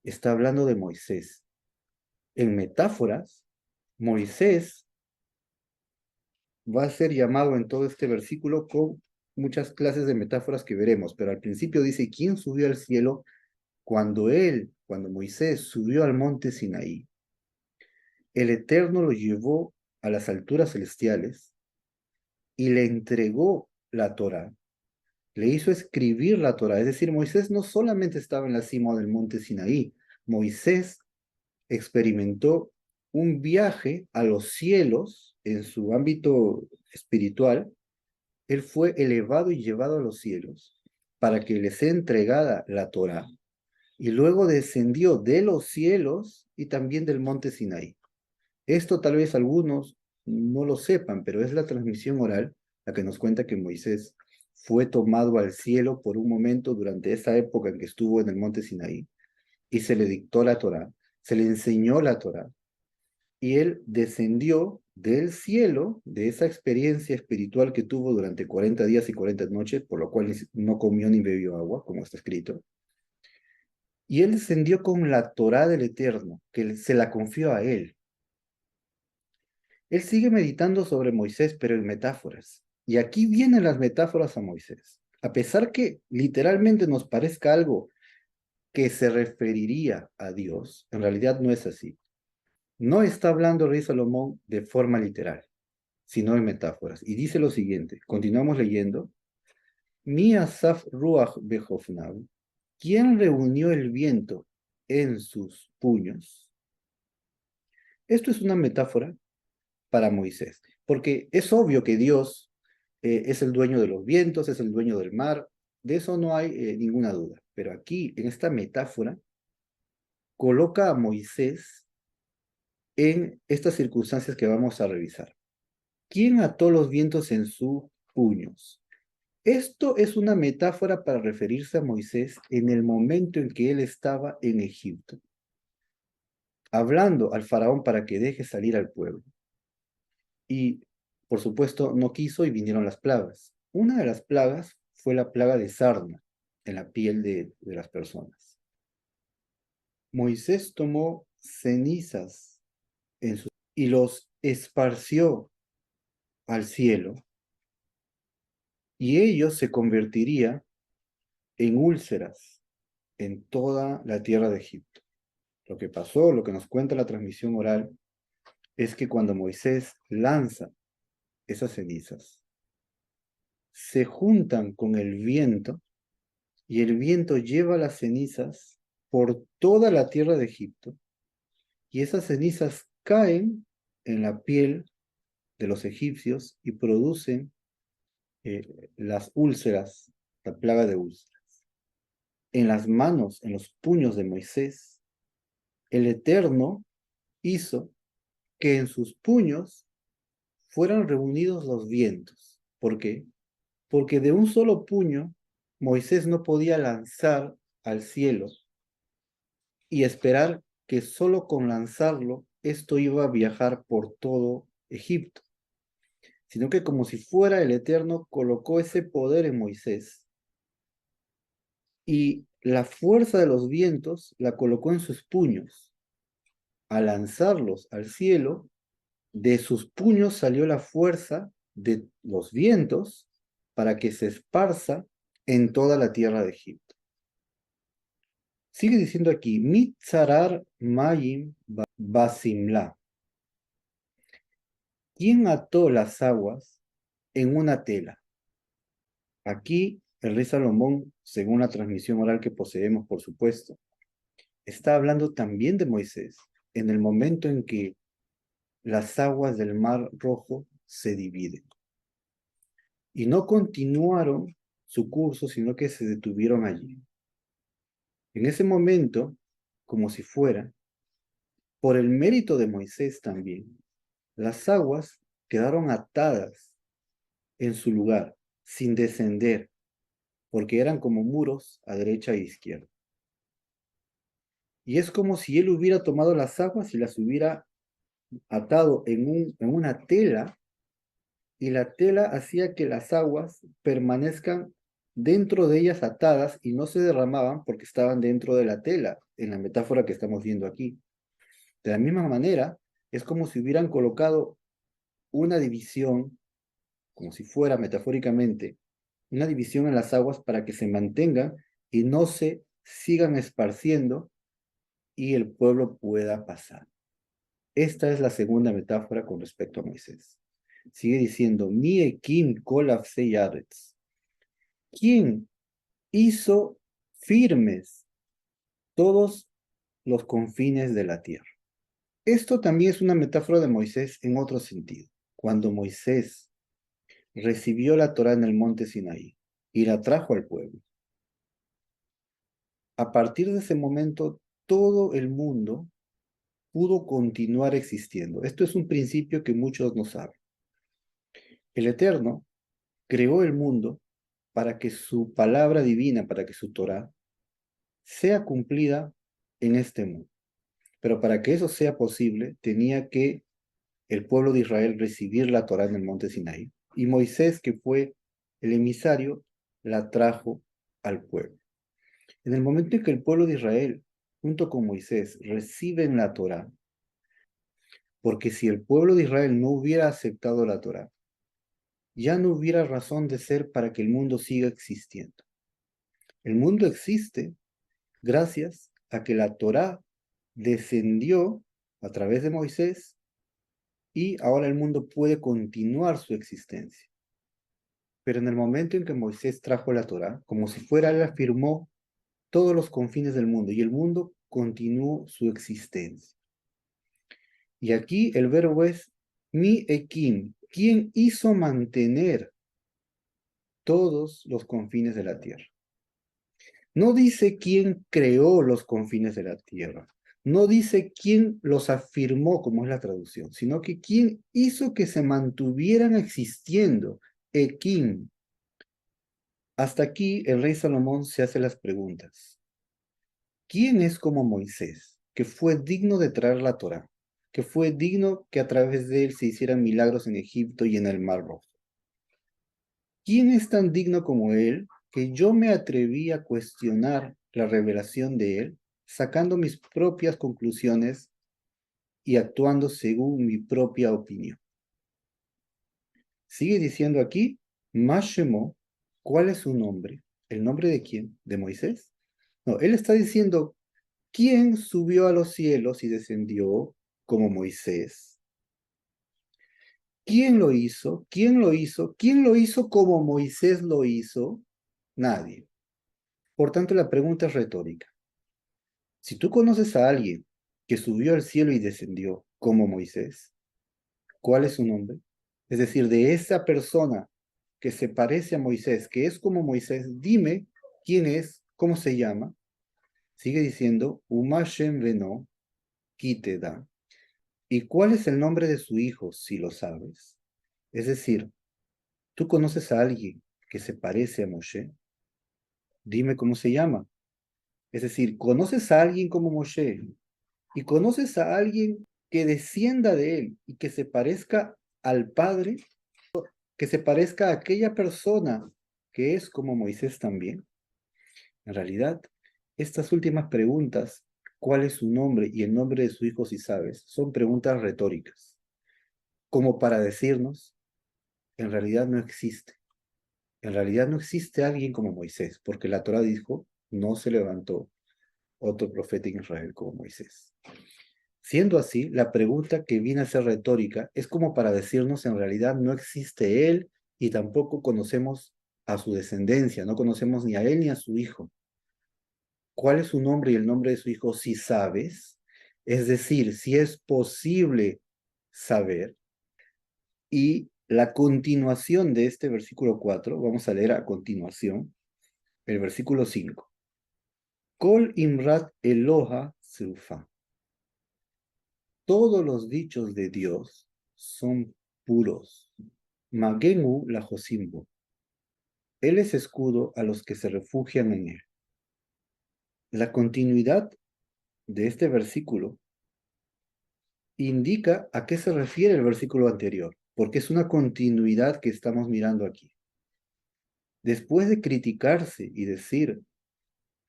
Está hablando de Moisés. En metáforas, Moisés va a ser llamado en todo este versículo con muchas clases de metáforas que veremos, pero al principio dice, ¿quién subió al cielo cuando Moisés subió al monte Sinaí? El Eterno lo llevó a las alturas celestiales y le entregó la Torá, le hizo escribir la Torá, es decir, Moisés no solamente estaba en la cima del monte Sinaí, Moisés experimentó un viaje a los cielos en su ámbito espiritual. Él fue elevado y llevado a los cielos para que le sea entregada la Torá. Y luego descendió de los cielos y también del monte Sinaí. Esto tal vez algunos no lo sepan, pero es la transmisión oral la que nos cuenta que Moisés fue tomado al cielo por un momento durante esa época en que estuvo en el monte Sinaí y se le dictó la Torá, se le enseñó la Torá y él descendió del cielo, de esa experiencia espiritual que tuvo durante 40 días y 40 noches, por lo cual no comió ni bebió agua, como está escrito, y él descendió con la Torá del Eterno, que se la confió a él. Él sigue meditando sobre Moisés, pero en metáforas. Y aquí vienen las metáforas a Moisés. A pesar que literalmente nos parezca algo que se referiría a Dios, en realidad no es así. No está hablando el rey Salomón de forma literal, sino en metáforas. Y dice lo siguiente, continuamos leyendo. Mi asaf ruach behofnav, ¿quién reunió el viento en sus puños? Esto es una metáfora para Moisés, porque es obvio que Dios es el dueño de los vientos, es el dueño del mar, de eso no hay ninguna duda. Pero aquí, en esta metáfora, coloca a Moisés en estas circunstancias que vamos a revisar. ¿Quién ató los vientos en sus puños? Esto es una metáfora para referirse a Moisés en el momento en que él estaba en Egipto, hablando al faraón para que deje salir al pueblo. Y, por supuesto, no quiso y vinieron las plagas. Una de las plagas fue la plaga de sarna en la piel de las personas. Moisés tomó cenizas y los esparció al cielo, y ellos se convertirían en úlceras en toda la tierra de Egipto. Lo que pasó, lo que nos cuenta la transmisión oral, es que cuando Moisés lanza esas cenizas, se juntan con el viento y el viento lleva las cenizas por toda la tierra de Egipto y esas cenizas caen en la piel de los egipcios y producen las úlceras, la plaga de úlceras. En las manos, en los puños de Moisés, el Eterno hizo que en sus puños fueran reunidos los vientos. ¿Por qué? Porque de un solo puño Moisés no podía lanzar al cielo y esperar que solo con lanzarlo esto iba a viajar por todo Egipto, sino que como si fuera el Eterno colocó ese poder en Moisés y la fuerza de los vientos la colocó en sus puños. Al lanzarlos al cielo, de sus puños salió la fuerza de los vientos para que se esparza en toda la tierra de Egipto. Sigue diciendo aquí, Mitzarar Mayim Basimla. ¿Quién ató las aguas en una tela? Aquí el rey Salomón, según la transmisión oral que poseemos, por supuesto, está hablando también de Moisés en el momento en que las aguas del Mar Rojo se dividen. y no continuaron su curso, sino que se detuvieron allí. En ese momento, como si fuera, por el mérito de Moisés también, las aguas quedaron atadas en su lugar, sin descender, porque eran como muros a derecha e izquierda. Y es como si él hubiera tomado las aguas y las hubiera atado en una tela, y la tela hacía que las aguas permanezcan dentro de ellas atadas y no se derramaban porque estaban dentro de la tela, en la metáfora que estamos viendo aquí. De la misma manera, es como si hubieran colocado una división, como si fuera metafóricamente, una división en las aguas para que se mantengan y no se sigan esparciendo y el pueblo pueda pasar. Esta es la segunda metáfora con respecto a Moisés. Sigue diciendo, Mi ekim kolaf seyaretz. ¿Quién hizo firmes todos los confines de la tierra? Esto también es una metáfora de Moisés en otro sentido. Cuando Moisés recibió la Torá en el monte Sinaí y la trajo al pueblo, a partir de ese momento todo el mundo pudo continuar existiendo. Esto es un principio que muchos no saben. El Eterno creó el mundo para que su palabra divina, para que su Torá, sea cumplida en este mundo. Pero para que eso sea posible, tenía que el pueblo de Israel recibir la Torá en el monte Sinaí. Y Moisés, que fue el emisario, la trajo al pueblo. En el momento en que el pueblo de Israel, junto con Moisés, reciben la Torá, porque si el pueblo de Israel no hubiera aceptado la Torá, ya no hubiera razón de ser para que el mundo siga existiendo. El mundo existe gracias a que la Torá descendió a través de Moisés y ahora el mundo puede continuar su existencia. Pero en el momento en que Moisés trajo la Torá, como si fuera, él afirmó todos los confines del mundo y el mundo continuó su existencia. Y aquí el verbo es mi ekim, quien hizo mantener todos los confines de la tierra. No dice quién creó los confines de la tierra, no dice quién los afirmó, como es la traducción, sino que quién hizo que se mantuvieran existiendo, ekim. Hasta aquí el rey Salomón se hace las preguntas. ¿Quién es como Moisés, que fue digno de traer la Torá, que fue digno que a través de él se hicieran milagros en Egipto y en el Mar Rojo? ¿Quién es tan digno como él que yo me atreví a cuestionar la revelación de él, sacando mis propias conclusiones y actuando según mi propia opinión? Sigue diciendo aquí, Mashemo, ¿cuál es su nombre? ¿El nombre de quién? ¿De Moisés? No, él está diciendo, ¿quién subió a los cielos y descendió como Moisés? ¿Quién lo hizo? ¿Quién lo hizo? ¿Quién lo hizo como Moisés lo hizo? Nadie. Por tanto, la pregunta es retórica. Si tú conoces a alguien que subió al cielo y descendió como Moisés, ¿cuál es su nombre? Es decir, de esa persona que se parece a Moisés, que es como Moisés, dime quién es, cómo se llama. Sigue diciendo, Umashem Veno, Kiteda. ¿Y cuál es el nombre de su hijo, si lo sabes? Es decir, tú conoces a alguien que se parece a Moshe, dime cómo se llama. Es decir, conoces a alguien como Moshe y conoces a alguien que descienda de él y que se parezca al Padre, que se parezca a aquella persona que es como Moisés también. En realidad, estas últimas preguntas, ¿cuál es su nombre y el nombre de su hijo si sabes? Son preguntas retóricas, como para decirnos, en realidad no existe. En realidad no existe alguien como Moisés, porque la Torah dijo, no se levantó otro profeta en Israel como Moisés. Siendo así, la pregunta que viene a ser retórica es como para decirnos en realidad no existe él y tampoco conocemos a su descendencia, no conocemos ni a él ni a su hijo. ¿Cuál es su nombre y el nombre de su hijo si sabes? Es decir, si es posible saber. Y la continuación de este versículo 4, vamos a leer a continuación el versículo 5. Kol imrat Eloha Seufa. Todos los dichos de Dios son puros. Magenu la Josimbo. Él es escudo a los que se refugian en él. La continuidad de este versículo indica a qué se refiere el versículo anterior, porque es una continuidad que estamos mirando aquí. Después de criticarse y decir,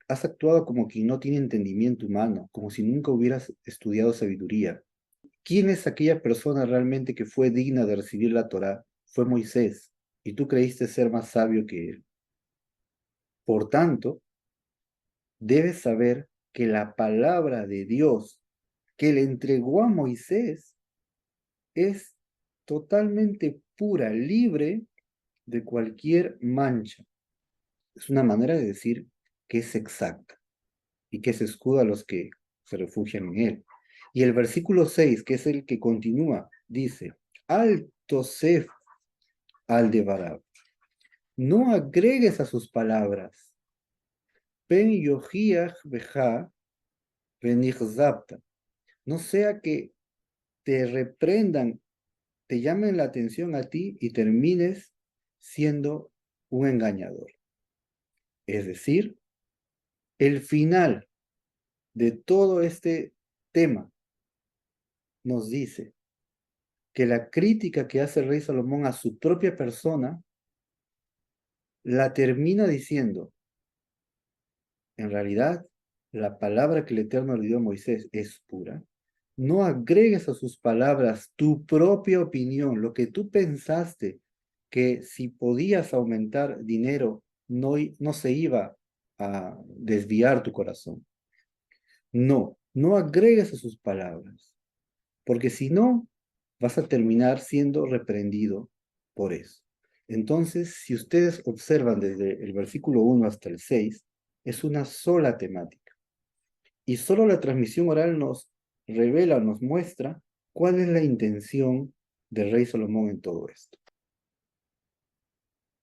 has actuado como quien no tiene entendimiento humano, como si nunca hubieras estudiado sabiduría. ¿Quién es aquella persona realmente que fue digna de recibir la Torá? Fue Moisés, y tú creíste ser más sabio que él. Por tanto, debes saber que la palabra de Dios que le entregó a Moisés es totalmente pura, libre de cualquier mancha. Es una manera de decir que es exacta y que es escudo a los que se refugian en él. Y el versículo 6, que es el que continúa, dice, al Tosef al Debarab, no agregues a sus palabras, pen yohiach beja venichzapta, no sea que te reprendan, te llamen la atención a ti y termines siendo un engañador. Es decir, el final de todo este tema nos dice que la crítica que hace el rey Salomón a su propia persona la termina diciendo, en realidad, la palabra que el Eterno le dio a Moisés es pura. No agregues a sus palabras tu propia opinión, lo que tú pensaste que si podías aumentar dinero no se iba a desviar tu corazón. No, no agregues a sus palabras, porque si no, vas a terminar siendo reprendido por eso. Entonces, si ustedes observan desde el versículo 1 hasta el 6, es una sola temática. Y solo la transmisión oral nos revela, nos muestra cuál es la intención del rey Salomón en todo esto.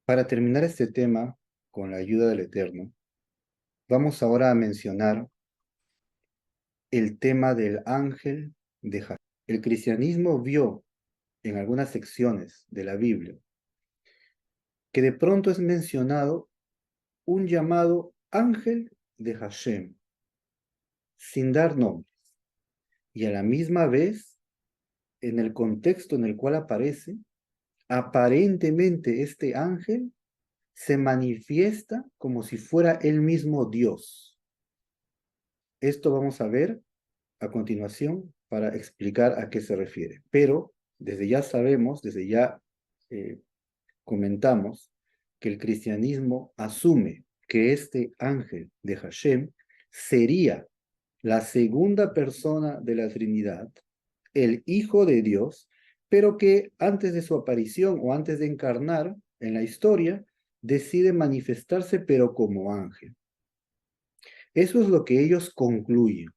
Para terminar este tema, con la ayuda del Eterno, vamos ahora a mencionar el tema del ángel de Hashem. El cristianismo vio en algunas secciones de la Biblia que de pronto es mencionado un llamado ángel de Hashem, sin dar nombres. Y a la misma vez, en el contexto en el cual aparece, aparentemente este ángel se manifiesta como si fuera él mismo Dios. Esto vamos a ver a continuación para explicar a qué se refiere. Pero desde ya sabemos, desde ya comentamos que el cristianismo asume que este ángel de Hashem sería la segunda persona de la Trinidad, el Hijo de Dios, pero que antes de su aparición o antes de encarnar en la historia, decide manifestarse pero como ángel. Eso es lo que ellos concluyen.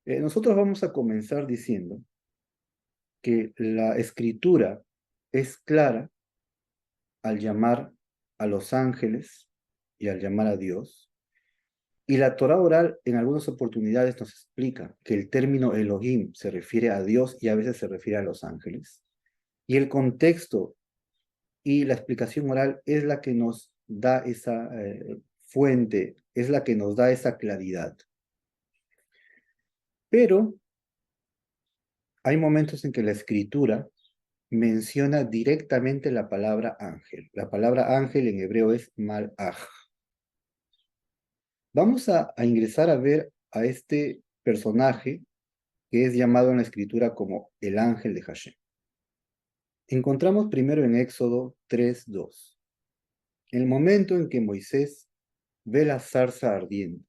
Nosotros vamos a comenzar diciendo que la escritura es clara al llamar a los ángeles y al llamar a Dios. Y la Torá oral en algunas oportunidades nos explica que el término Elohim se refiere a Dios y a veces se refiere a los ángeles. Y el contexto y la explicación oral es la que nos da esa fuente, es la que nos da esa claridad. Pero hay momentos en que la escritura menciona directamente la palabra ángel. La palabra ángel en hebreo es malach. Vamos a ingresar a ver a este personaje que es llamado en la escritura como el ángel de Hashem. Encontramos primero en Éxodo 3:2, el momento en que Moisés ve la zarza ardiente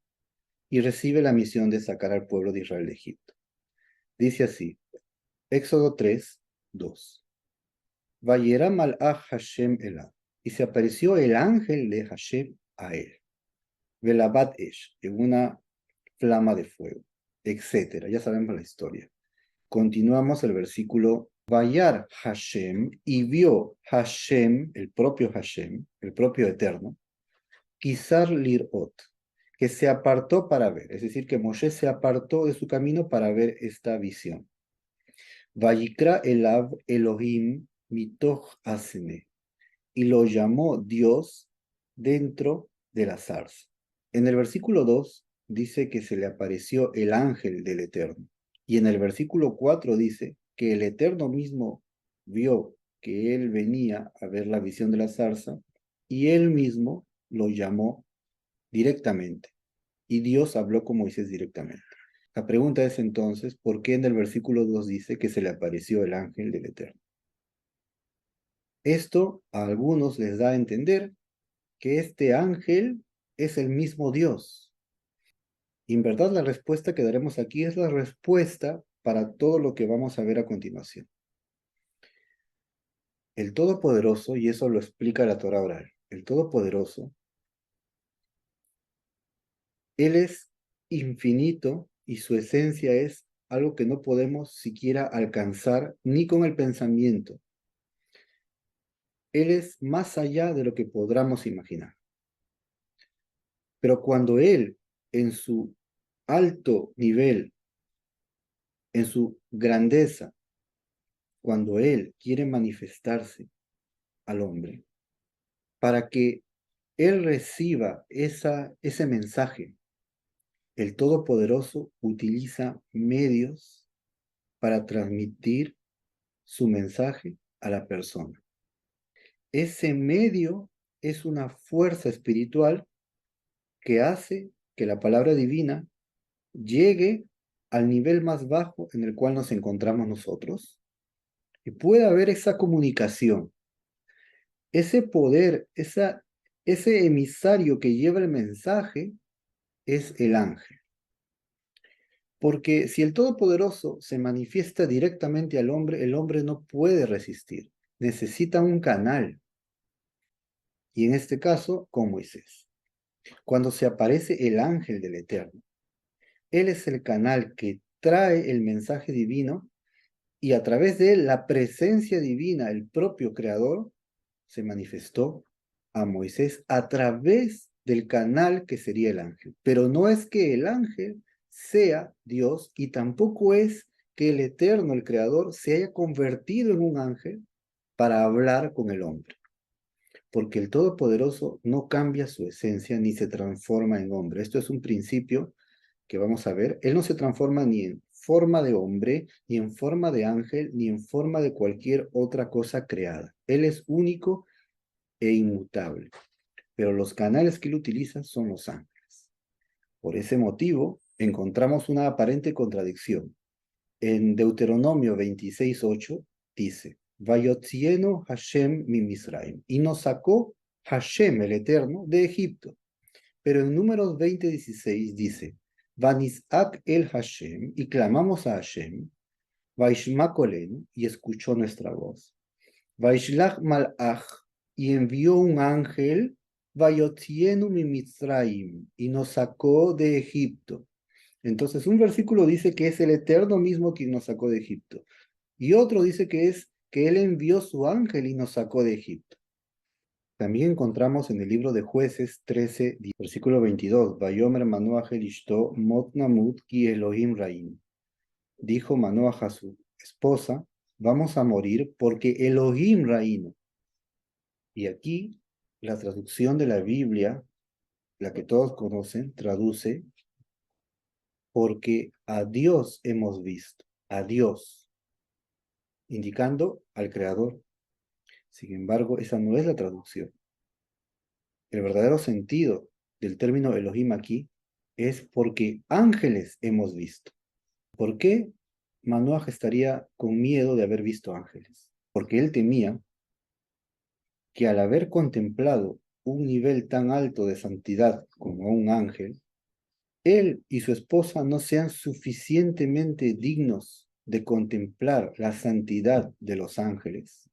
y recibe la misión de sacar al pueblo de Israel de Egipto. Dice así, Éxodo 3:2. Vayera malach Hashem elá, y se apareció el ángel de Hashem a él. Velabat esh, en una flama de fuego, etcétera. Ya sabemos la historia. Continuamos el versículo Vayar Hashem, y vio Hashem, el propio Eterno, Kisar Lirot, que se apartó para ver, es decir, que Moshe se apartó de su camino para ver esta visión. Vayikra Elav Elohim mitoch asene, y lo llamó Dios dentro de la zarza. En el versículo 2 dice que se le apareció el ángel del Eterno. Y en el versículo 4 dice que el Eterno mismo vio que él venía a ver la visión de la zarza y él mismo lo llamó directamente. Y Dios habló con Moisés directamente. La pregunta es entonces, ¿por qué en el versículo 2 dice que se le apareció el ángel del Eterno? Esto a algunos les da a entender que este ángel es el mismo Dios. Y en verdad la respuesta que daremos aquí es la respuesta para todo lo que vamos a ver a continuación. El Todopoderoso, y eso lo explica la Torá oral, el Todopoderoso, Él es infinito y su esencia es algo que no podemos siquiera alcanzar ni con el pensamiento. Él es más allá de lo que podamos imaginar. Pero cuando Él, en su alto nivel, en su grandeza, cuando Él quiere manifestarse al hombre, para que Él reciba ese mensaje, el Todopoderoso utiliza medios para transmitir su mensaje a la persona. Ese medio es una fuerza espiritual que hace que la palabra divina llegue al nivel más bajo en el cual nos encontramos nosotros y pueda haber esa comunicación, ese poder, ese emisario que lleva el mensaje es el ángel. Porque si el Todopoderoso se manifiesta directamente al hombre, el hombre no puede resistir. Necesita un canal. Y en este caso, con Moisés. Cuando se aparece el ángel del Eterno, él es el canal que trae el mensaje divino y a través de él la presencia divina, el propio Creador, se manifestó a Moisés a través del canal que sería el ángel. Pero no es que el ángel sea Dios y tampoco es que el Eterno, el Creador, se haya convertido en un ángel para hablar con el hombre. Porque el Todopoderoso no cambia su esencia ni se transforma en hombre. Esto es un principio que vamos a ver. Él no se transforma ni en forma de hombre, ni en forma de ángel, ni en forma de cualquier otra cosa creada. Él es único e inmutable, pero los canales que él utiliza son los ángeles. Por ese motivo, encontramos una aparente contradicción. En Deuteronomio 26:8 dice, Vayotzienu Hashem mi Misraim, y nos sacó Hashem el Eterno de Egipto. Pero en Números 20:16 dice, Vanis'ak el Hashem, y clamamos a Hashem, Vaishma kolenu, y escuchó nuestra voz. Vaishlach malach, y envió un ángel, Vayotzienu mi Misraim, y nos sacó de Egipto. Entonces, un versículo dice que es el Eterno mismo quien nos sacó de Egipto. Y otro dice que es que Él envió su ángel y nos sacó de Egipto. También encontramos en el libro de Jueces 13, versículo 22, Vayomer Manoach el Ishto Mot Namut ki Elohim Raim. Dijo Manoach a su esposa, vamos a morir porque Elohim Raim. Y aquí la traducción de la Biblia, la que todos conocen, traduce porque a Dios hemos visto, a Dios, indicando al Creador. Sin embargo, esa no es la traducción. El verdadero sentido del término Elohim aquí es porque ángeles hemos visto. ¿Por qué Manoaj estaría con miedo de haber visto ángeles? Porque él temía que al haber contemplado un nivel tan alto de santidad como un ángel, él y su esposa no sean suficientemente dignos de contemplar la santidad de los ángeles,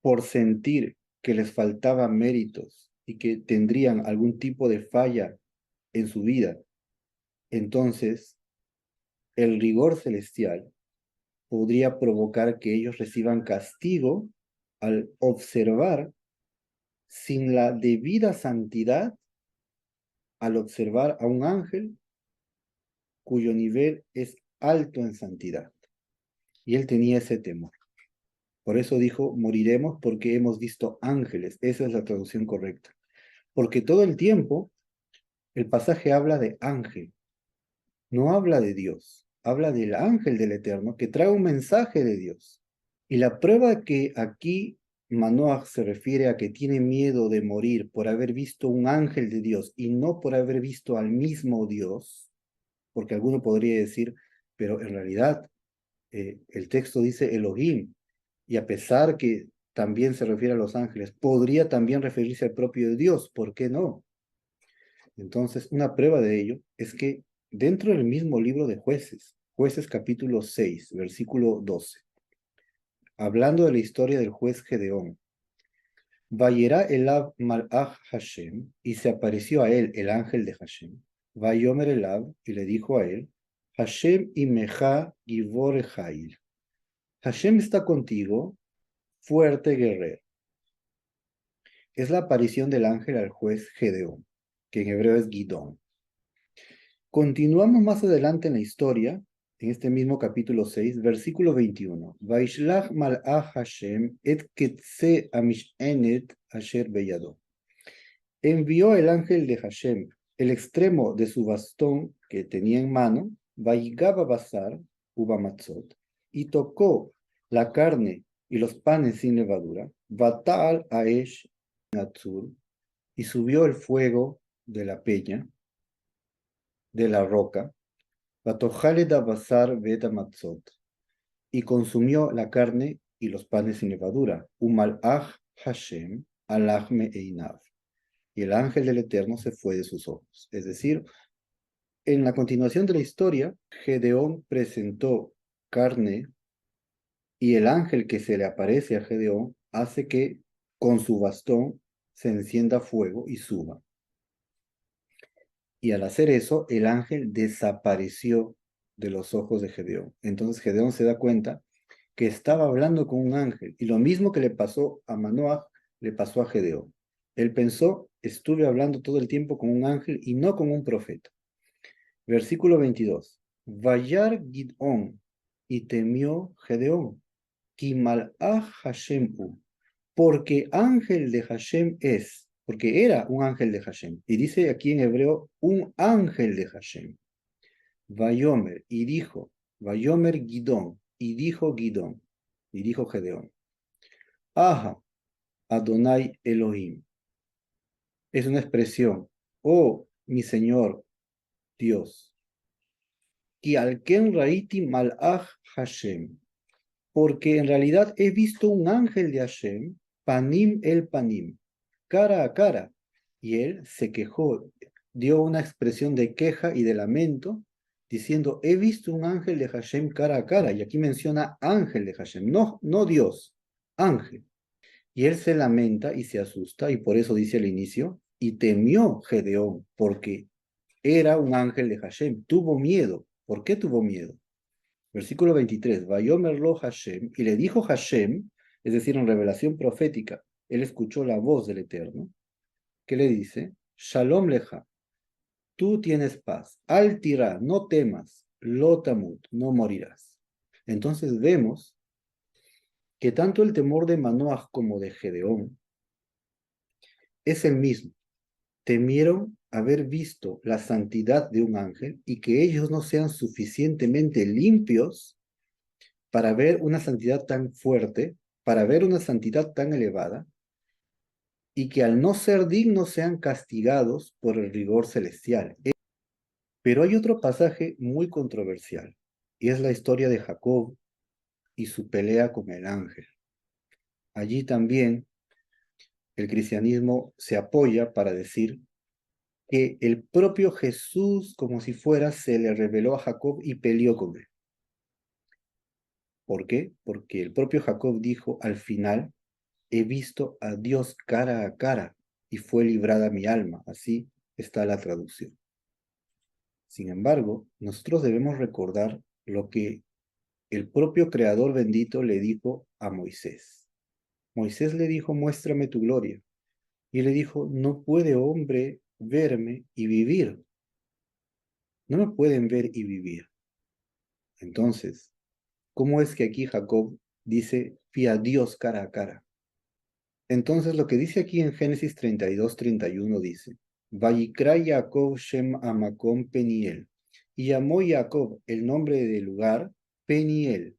por sentir que les faltaba méritos y que tendrían algún tipo de falla en su vida. Entonces, el rigor celestial podría provocar que ellos reciban castigo al observar sin la debida santidad, al observar a un ángel cuyo nivel es alto en santidad. Y él tenía ese temor. Por eso dijo, moriremos porque hemos visto ángeles. Esa es la traducción correcta. Porque todo el tiempo el pasaje habla de ángel, no habla de Dios. Habla del ángel del Eterno que trae un mensaje de Dios. Y la prueba que aquí Manoach se refiere a que tiene miedo de morir por haber visto un ángel de Dios y no por haber visto al mismo Dios, porque alguno podría decir, pero en realidad el texto dice Elohim, y a pesar que también se refiere a los ángeles, podría también referirse al propio Dios, ¿por qué no? Entonces, una prueba de ello es que dentro del mismo libro de Jueces, Jueces capítulo 6, versículo 12, hablando de la historia del juez Gedeón, Vayera Elab Malach Hashem, y se apareció a él el ángel de Hashem, Vayomer Elab, y le dijo a él, Hashem imecha givor Jail, Hashem está contigo, fuerte guerrero. Es la aparición del ángel al juez Gedeón, que en hebreo es Gidón. Continuamos más adelante en la historia, en este mismo capítulo 6, versículo 21. Vaishlach malach Hashem et ketze amishenet asher beyado. Envió el ángel de Hashem el extremo de su bastón que tenía en mano, vaigaba basar, uva matzot, y tocó la carne y los panes sin levadura, batal aesh natzur, y subió el fuego de la peña, de la roca, batojale da basar beta matzot, y consumió la carne y los panes sin levadura, umalach Hashem alach me'einav, y el ángel del Eterno se fue de sus ojos. Es decir, en la continuación de la historia, Gedeón presentó carne y el ángel que se le aparece a Gedeón hace que con su bastón se encienda fuego y suba. Y al hacer eso, el ángel desapareció de los ojos de Gedeón. Entonces Gedeón se da cuenta que estaba hablando con un ángel. Y lo mismo que le pasó a Manoach, le pasó a Gedeón. Él pensó, estuve hablando todo el tiempo con un ángel y no con un profeta. Versículo 22. Vayar Gidón, y temió Gedeón, ki malach Hashem hu, porque ángel de Hashem es, porque era un ángel de Hashem. Y dice aquí en hebreo, un ángel de Hashem. Vayomer, y dijo, Vayomer Gidón, y dijo Gidón, y dijo Gedeón, Aha, Adonai Elohim. Es una expresión, oh mi Señor Dios, y al Ken Raiti Malach Hashem, porque en realidad he visto un ángel de Hashem, Panim el Panim, cara a cara, y él se quejó, dio una expresión de queja y de lamento, diciendo, he visto un ángel de Hashem cara a cara, y aquí menciona ángel de Hashem, no Dios, ángel. Y él se lamenta y se asusta, y por eso dice al inicio, y temió Gedeón, porque era un ángel de Hashem, tuvo miedo. ¿Por qué tuvo miedo? Versículo 23, Vayomerlo Hashem, y le dijo Hashem, es decir, en revelación profética, él escuchó la voz del Eterno, que le dice, Shalom leja, tú tienes paz, al tirá, no temas, lo tamut, no morirás. Entonces vemos que tanto el temor de Manoach como de Gedeón es el mismo. Temieron haber visto la santidad de un ángel y que ellos no sean suficientemente limpios para ver una santidad tan fuerte, para ver una santidad tan elevada, y que al no ser dignos sean castigados por el rigor celestial. Pero hay otro pasaje muy controversial, y es la historia de Jacob y su pelea con el ángel. Allí también el cristianismo se apoya para decir que el propio Jesús, como si fuera, se le reveló a Jacob y peleó con él. ¿Por qué? Porque el propio Jacob dijo al final, he visto a Dios cara a cara y fue librada mi alma. Así está la traducción. Sin embargo, nosotros debemos recordar lo que el propio Creador bendito le dijo a Moisés. Moisés le dijo, muéstrame tu gloria. Y él le dijo, no puede hombre verme y vivir. No me pueden ver y vivir. Entonces, ¿cómo es que aquí Jacob dice, vi a Dios cara a cara? Entonces, lo que dice aquí en Génesis 32-31 dice, Vayikra Jacob Shem Amakom Peniel. Y llamó Jacob el nombre del lugar Peniel.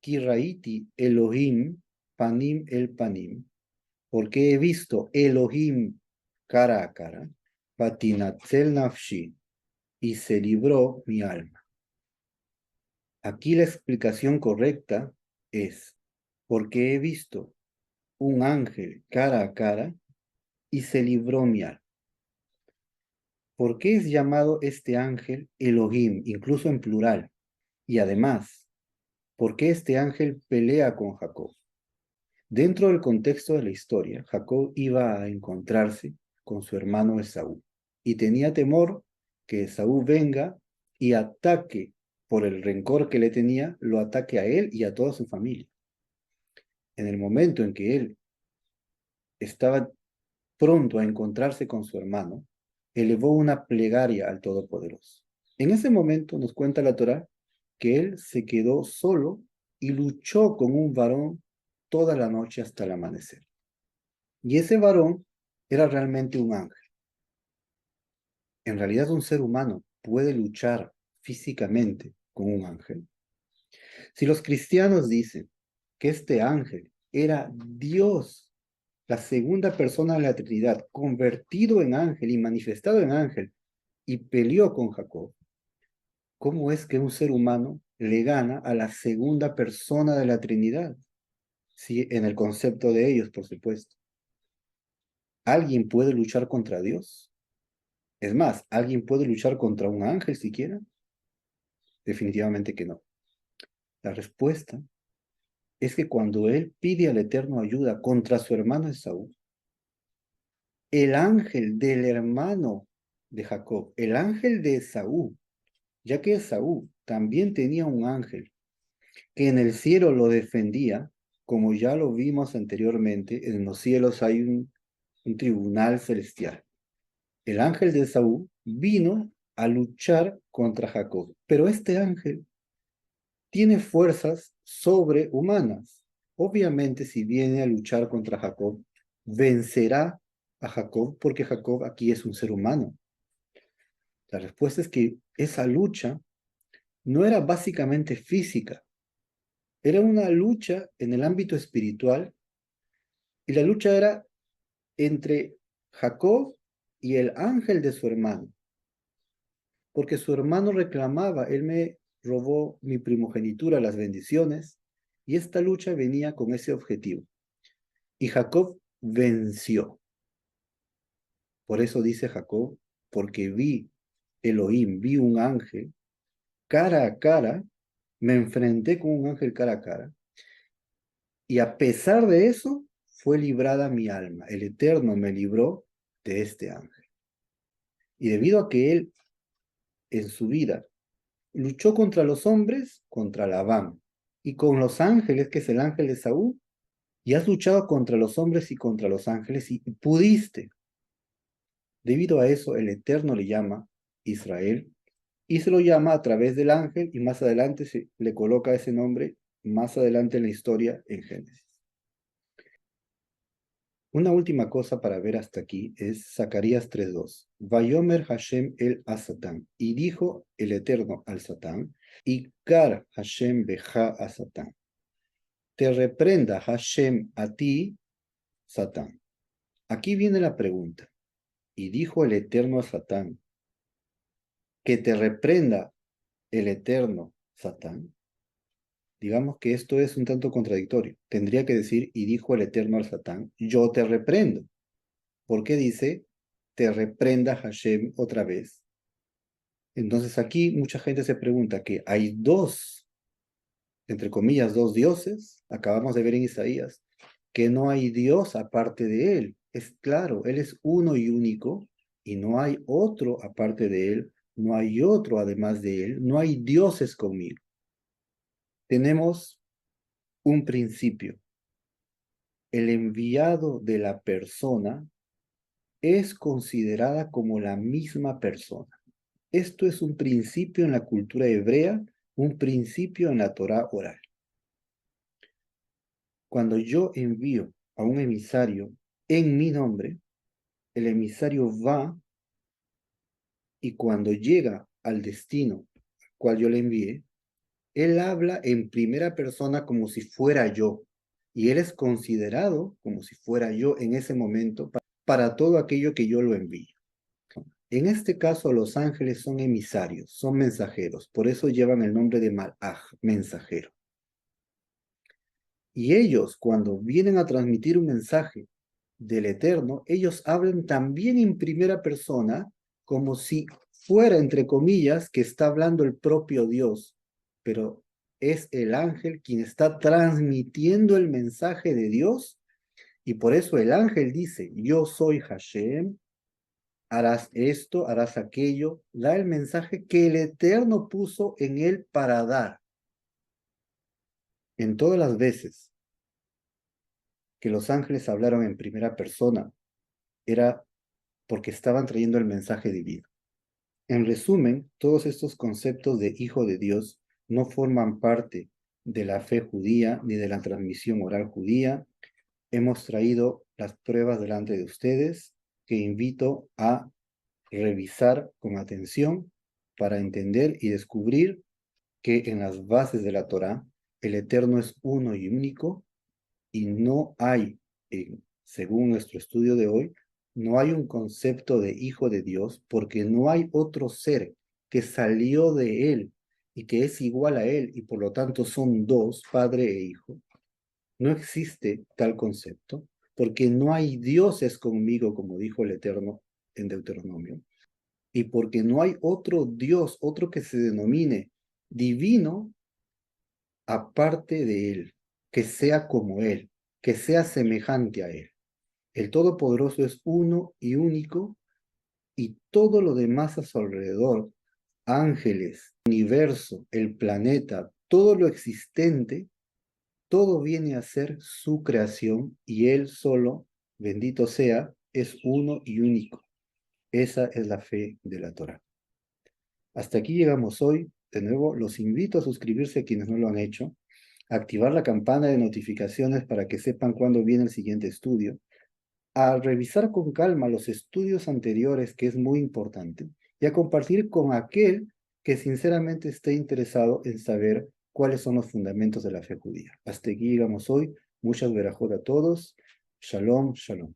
Kiraiti Elohim Panim el Panim. Porque he visto Elohim cara a cara. Patinatzel Nafshi. Y se libró mi alma. Aquí la explicación correcta es, porque he visto un ángel cara a cara y se libró mi alma. ¿Por qué es llamado este ángel Elohim, incluso en plural? Y además, ¿por qué este ángel pelea con Jacob? Dentro del contexto de la historia, Jacob iba a encontrarse con su hermano Esaú y tenía temor que Esaú venga y ataque por el rencor que le tenía, lo ataque a él y a toda su familia. En el momento en que él estaba pronto a encontrarse con su hermano, elevó una plegaria al Todopoderoso. En ese momento nos cuenta la Torá que él se quedó solo y luchó con un varón toda la noche hasta el amanecer. Y ese varón era realmente un ángel. En realidad un ser humano puede luchar físicamente con un ángel. Si los cristianos dicen que este ángel era Dios, la segunda persona de la Trinidad, convertido en ángel y manifestado en ángel, y peleó con Jacob, ¿cómo es que un ser humano le gana a la segunda persona de la Trinidad? Sí, en el concepto de ellos, por supuesto. ¿Alguien puede luchar contra Dios? Es más, ¿alguien puede luchar contra un ángel siquiera? Definitivamente que no. La respuesta es que cuando él pide al Eterno ayuda contra su hermano Esaú, el ángel del hermano de Jacob, el ángel de Esaú, ya que Esaú también tenía un ángel que en el cielo lo defendía, como ya lo vimos anteriormente, en los cielos hay un tribunal celestial. El ángel de Esaú vino a luchar contra Jacob, pero este ángel tiene fuerzas sobrehumanas. Obviamente, si viene a luchar contra Jacob, vencerá a Jacob porque Jacob aquí es un ser humano. La respuesta es que esa lucha no era básicamente física, era una lucha en el ámbito espiritual y la lucha era entre Jacob y el ángel de su hermano, porque su hermano reclamaba, él me robó mi primogenitura, las bendiciones, y esta lucha venía con ese objetivo. Y Jacob venció. Por eso dice Jacob, porque vi Elohim, vi un ángel cara a cara, me enfrenté con un ángel cara a cara, y a pesar de eso, fue librada mi alma. El Eterno me libró de este ángel. Y debido a que él en su vida luchó contra los hombres, contra Labán, y con los ángeles, que es el ángel de Saúl, y has luchado contra los hombres y contra los ángeles, y pudiste. Debido a eso, el Eterno le llama Israel, y se lo llama a través del ángel, y más adelante se le coloca ese nombre, más adelante en la historia, en Génesis. Una última cosa para ver hasta aquí es Zacarías 3:2. Vayomer Hashem el a Satán. Y dijo el Eterno al Satán, Ikar Hashem beja a Satán. Te reprenda Hashem a ti, Satán. Aquí viene la pregunta. Y dijo el Eterno a Satán, que te reprenda el Eterno, Satán. Digamos que esto es un tanto contradictorio. Tendría que decir, y dijo el Eterno al Satán, yo te reprendo. ¿Por qué dice, te reprenda Hashem otra vez? Entonces aquí mucha gente se pregunta que hay dos, entre comillas, dos dioses. Acabamos de ver en Isaías que no hay Dios aparte de él. Es claro, él es uno y único y no hay otro aparte de él, no hay otro además de él, no hay dioses conmigo. tenemos un principio. El enviado de la persona es considerada como la misma persona. Esto es un principio en la cultura hebrea, un principio en la Torá oral. Cuando yo envío a un emisario en mi nombre, el emisario va y cuando llega al destino al cual yo le envié, él habla en primera persona como si fuera yo. Y él es considerado como si fuera yo en ese momento para todo aquello que yo lo envío. En este caso, los ángeles son emisarios, son mensajeros. Por eso llevan el nombre de Malaj, mensajero. Y ellos, cuando vienen a transmitir un mensaje del Eterno, ellos hablan también en primera persona, como si fuera, entre comillas, que está hablando el propio Dios, pero es el ángel quien está transmitiendo el mensaje de Dios, y por eso el ángel dice, yo soy Hashem, harás esto, harás aquello, da el mensaje que el Eterno puso en él para dar. En todas las veces que los ángeles hablaron en primera persona, era porque estaban trayendo el mensaje divino. En resumen, todos estos conceptos de hijo de Dios no forman parte de la fe judía ni de la transmisión oral judía. Hemos traído las pruebas delante de ustedes que invito a revisar con atención para entender y descubrir que en las bases de la Torá el Eterno es uno y único y no hay, según nuestro estudio de hoy, no hay un concepto de hijo de Dios porque no hay otro ser que salió de él y que es igual a él y por lo tanto son dos, padre e hijo. No existe tal concepto porque no hay dioses conmigo, como dijo el Eterno en Deuteronomio, y porque no hay otro Dios, otro que se denomine divino aparte de él, que sea como él, que sea semejante a él. El Todopoderoso es uno y único, y todo lo demás a su alrededor, ángeles, universo, el planeta, todo lo existente, todo viene a ser su creación y él solo, bendito sea, es uno y único. Esa es la fe de la Torá. Hasta aquí llegamos hoy. De nuevo, los invito a suscribirse a quienes no lo han hecho, a activar la campana de notificaciones para que sepan cuándo viene el siguiente estudio, a revisar con calma los estudios anteriores, que es muy importante, y a compartir con aquel que sinceramente esté interesado en saber cuáles son los fundamentos de la fe judía. Hasta aquí llegamos hoy. Muchas verajot a todos. Shalom, shalom.